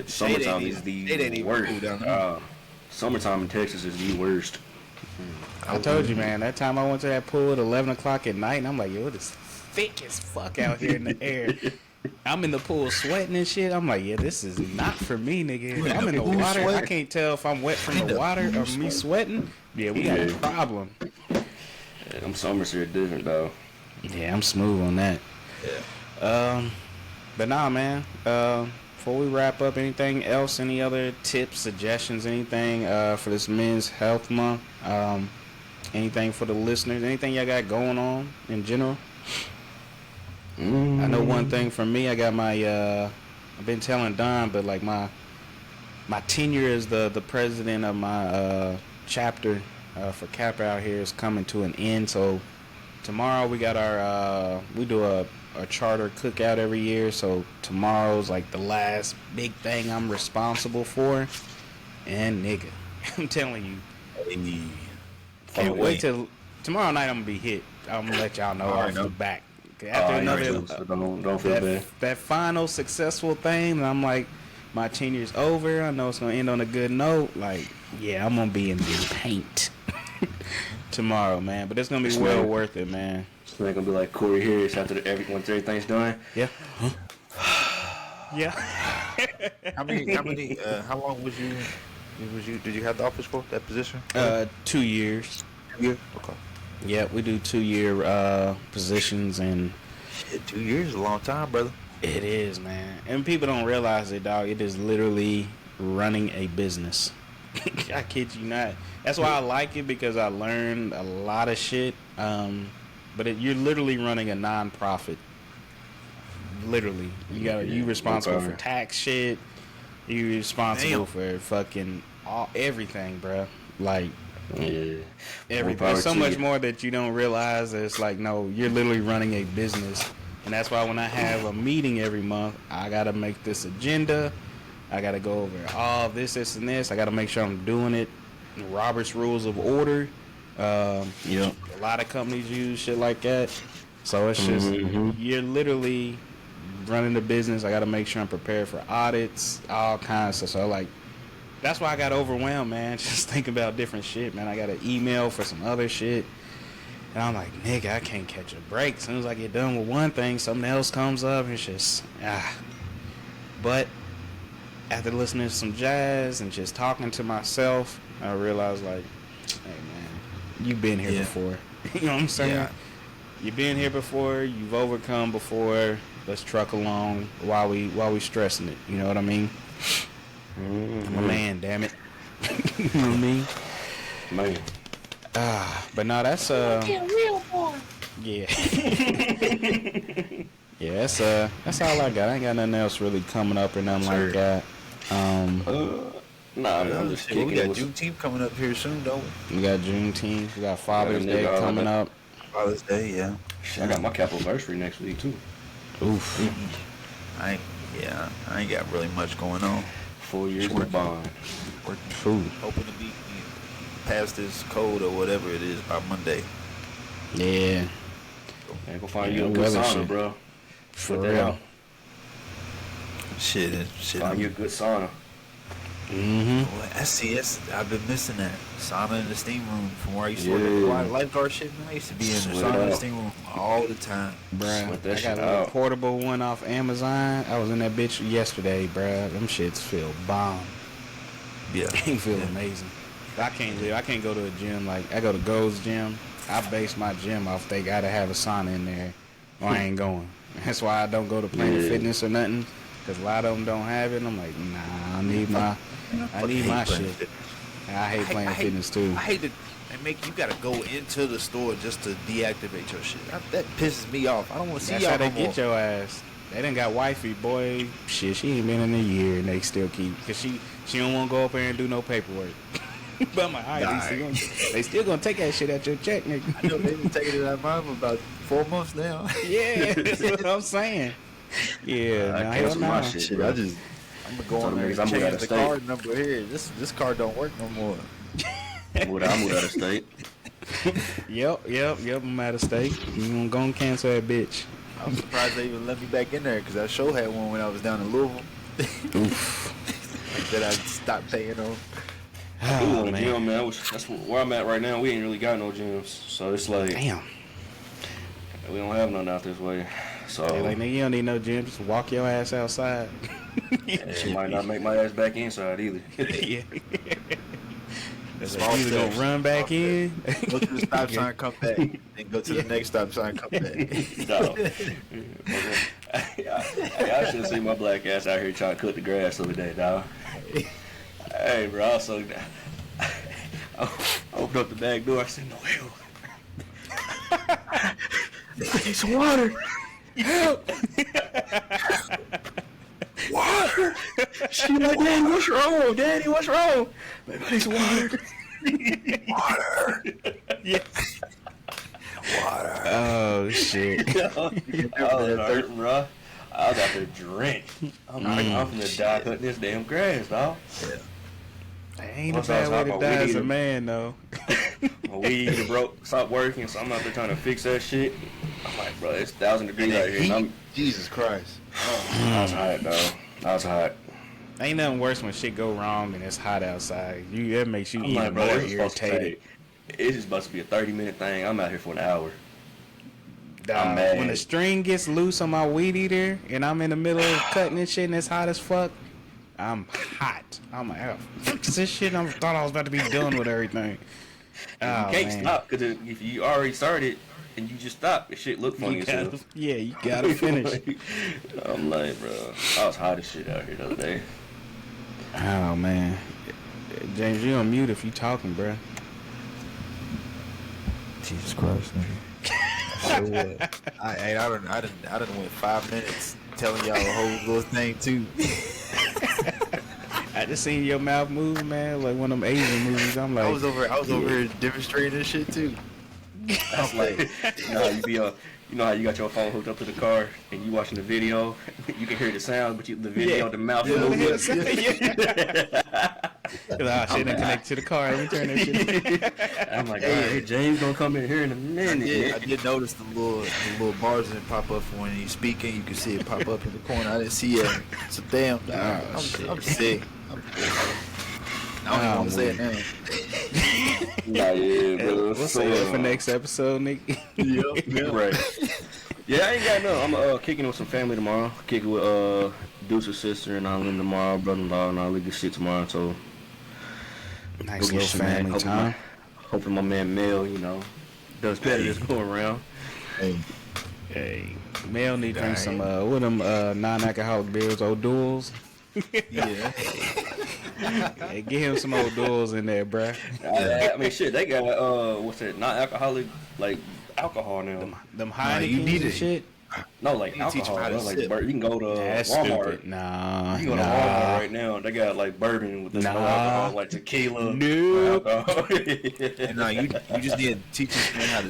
Summertime is the worst. Summertime in Texas is the worst. I told you, man. That time I went to that pool at 11 o'clock at night, and I'm like, yo, it is thick as fuck out here in the air. I'm in the pool sweating and shit. I'm like, yeah, this is not for me, nigga. If I'm in the water, I can't tell if I'm wet from the water or me sweating. Yeah, we got a problem. Yeah, them summers here different, though. Yeah, I'm smooth on that. Yeah. But nah, man. Before we wrap up, anything else? Any other tips, suggestions, anything for this Men's Health Month? Anything for the listeners? Anything y'all got going on in general? I know one thing for me. I got my. I've been telling Don, but like my tenure as the president of my chapter for Kappa out here is coming to an end. So tomorrow we got our we do a charter cookout every year, so tomorrow's like the last big thing I'm responsible for. And nigga, I'm telling you, can't wait till tomorrow night. I'm gonna be hit. I'm gonna let y'all know off the back. After another don't feel bad. That final successful thing, and I'm like, my tenure's over. I know it's gonna end on a good note. Like, yeah, I'm gonna be in the paint tomorrow, man. But it's gonna be well worth it, man. It's not gonna be like Corey Harris after once everything's done. Yeah. Yeah. How long was you? Did you have the office for that position? 2 years. 2 years. Okay. Yeah, we do 2-year positions, and shit, 2 years is a long time, brother. It is, man. And people don't realize it, dog. It is literally running a business. I kid you not. That's why I like it, because I learned a lot of shit. But you're literally running a non-profit. Literally, you responsible for tax shit. You responsible for fucking everything, bro. Like. Yeah. Everything. So much more that you don't realize. It's like, no, you're literally running a business. And that's why when I have a meeting every month, I got to make this agenda. I got to go over all this, and this. I got to make sure I'm doing it. Robert's Rules of Order. A lot of companies use shit like that. So it's just, you're literally running the business. I got to make sure I'm prepared for audits, all kinds of stuff. So, like, that's why I got overwhelmed, man. Just thinking about different shit, man. I got an email for some other shit. And I'm like, nigga, I can't catch a break. As soon as I get done with one thing, something else comes up. It's just, But after listening to some jazz and just talking to myself, I realized, like, hey, man, you've been here before. You know what I'm saying? Yeah. You've been here before. You've overcome before. Let's truck along while we stressing it. You know what I mean? I'm a man, damn it. You know what I mean? Man. But no, that's real boy. Yeah. Yeah, that's all I got. I ain't got nothing else really coming up or nothing like that. Nah, I'm just kicking. We got Juneteenth coming up here soon, don't we? We got Juneteenth. We got Father's Day coming up. Father's Day, yeah. I got my capital anniversary next week too. Oof. I ain't got really much going on. 4 years of bond. We're hoping to be past this code or whatever it is by Monday. Yeah. Man, go find you a good sauna, bro. For real. Shit. Find you a good sauna. Boy, I've been missing that sauna in the steam room from where I used to work at the lifeguard shit. Man, I used to be in the sauna in the steam room all the time. Bruh, I got a little portable one off Amazon. I was in that bitch yesterday, bruh. Them shits feel bomb. Yeah, they feel amazing. I can't go to a gym like I go to Gold's Gym. I base my gym off they gotta have a sauna in there, or I ain't going. That's why I don't go to Planet Fitness or nothing, because a lot of them don't have it. I'm like, nah, I need my shit. I hate Planet Fitness too. I hate to make you gotta go into the store just to deactivate your shit. That pisses me off. I don't want to see y'all. That's how they get your ass. They done got wifey, boy. Shit, she ain't been in a year, and they still keep, because she don't want to go up there and do no paperwork. But I'm like, all right, they still gonna take that shit out your check, nigga. I know they've been taking it out of mine for about 4 months now. Yeah, that's what I'm saying. Yeah, I cancel my shit. I'm gonna go on there and change the card number here. This card don't work no more. I moved out of state. Yep. I'm out of state. You gonna cancel that bitch? I'm surprised they even let me back in there because that show had one when I was down in Louisville. That I stopped paying on. We want a gym, man. That's where I'm at right now. We ain't really got no gyms, so it's like, damn, we don't have none out this way. So like, nigga, you don't need no gym. Just walk your ass outside. She might not make my ass back inside either. Yeah. That's like, either gonna run back in, go to the stop sign, come back, then go to the next stop sign, come back. No. I should have seen my black ass out here trying to cut the grass the other day, dog. Hey, bro, I opened up the back door. I said, no, hell. I need some water. Help. Water. She like, Daddy, what's wrong? Daddy, what's wrong? Baby, I need some water. Water. Yeah. Water. Oh, shit. I was hurting, bro. I was out there drenched. I'm like, I'm finna die cutting this damn grass, dog. Yeah. Ain't a bad way to die as a man, though. My weed broke, stopped working, so I'm out there trying to fix that shit. I'm like, bro, it's 1,000 degrees out here. And Jesus Christ. I was hot, dog. I was hot. Ain't nothing worse when shit go wrong and it's hot outside. That makes you even more irritated. It's just supposed to be a 30-minute thing. I'm out here for an hour. I'm mad. When the string gets loose on my weed eater and I'm in the middle of cutting and shit and it's hot as fuck, I'm hot. I'm like, oh, fuck this shit. I thought I was about to be done with everything. You can't stop, because if you already started and you just stop, the shit look funny as hell. Yeah, you gotta finish. I'm like, bro, I was hot as shit out here the other day. Oh, man. James, you on mute if you talking, bro. Jesus Christ, nigga. I done went 5 minutes telling y'all the whole little thing too. I just seen your mouth move, man, like one of them Asian movies. I'm like, I was over here demonstrating this shit too. I was like, you know how you got your phone hooked up to the car and you watching the video, you can hear the sound, but the video, the mouth. Shit didn't connect to the car. Let me turn that shit. I'm like, all right, James gonna come in here in a minute. I did notice the little bars didn't pop up for when he's speaking. You can see it pop up in the corner. I didn't see it. So damn, I'm sick. I don't even want to say it now. Nah, yeah, bro. We'll say that for next episode, nigga. Yep. Right. Yeah, I ain't got no. I'm kicking with some family tomorrow. Kicking with Deuce's sister and Eileen tomorrow, brother-in-law, and all that good shit tomorrow. So nice little family time. Hoping my man Mel, does better this go around. Hey, Mel need to drink some with them non-alcoholic beers, O'Doul's. Yeah. Hey, get him some O'Doul's in there, bruh. I mean, shit, they got what's that? Non-alcoholic like alcohol now. Them Heinekens and shit. No, like alcohol. Bro. Like you can go to Walmart. Stupid. Nah, you can go to Walmart right now. They got like bourbon with this no alcohol, like tequila. No. No, you just need to teach this man how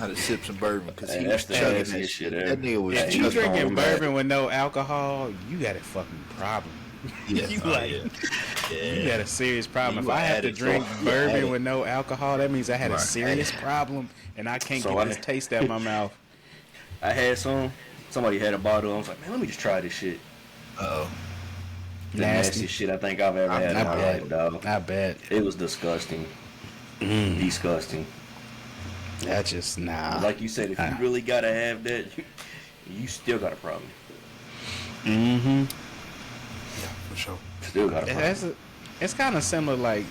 to sip some bourbon because he was chugging that shit. That nigga was. If you drinking bourbon with no alcohol, you got a fucking problem. Yeah, you got a serious problem. If I have to drink bourbon with no alcohol, that means I had a serious problem, and I can't get this taste out of my mouth. I had somebody had a bottle. I was like, man, let me just try this shit. Uh-oh. The nastiest shit I think I've ever had in my life, dog. I bet. It was disgusting. Disgusting. That's just, nah. Like you said, if you really gotta have that, you still got a problem. Mm-hmm. Yeah, for sure. Still got a problem. It's kind of similar, like,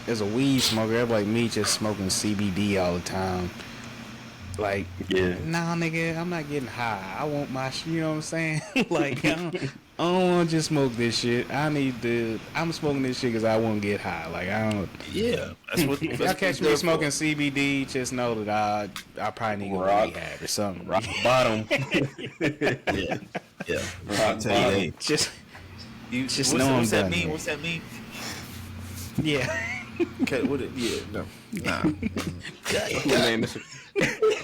as a weed smoker, everybody like me just smoking CBD all the time. Like, nah, nigga, I'm not getting high. I want my shit, you know what I'm saying? Like, I don't want to just smoke this shit. I'm smoking this shit because I want to get high. Like, I don't. Yeah. That's what. If y'all catch me smoking CBD, just know that I probably need to go to rehab or something. Rock bottom. Yeah. I'll tell you that. Just know I'm done. What's that mean? Yeah. Okay, no. Nah.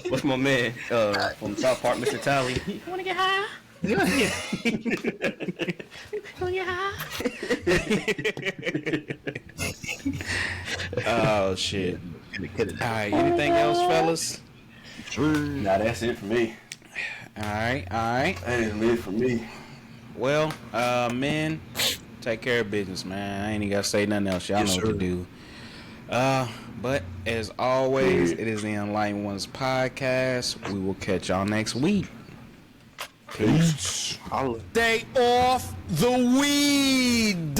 What's my man from South Park, Mr. Tally? You wanna get high? Yeah. Wanna get high? Oh shit. Alright, anything else, fellas? Nah, that's it for me. Alright. That is it for me. Well, men, take care of business, man. I ain't even gotta say nothing else. Y'all know what to do. But as always, it is the Enlightened Ones podcast. We will catch y'all next week. Peace. Stay off the weed.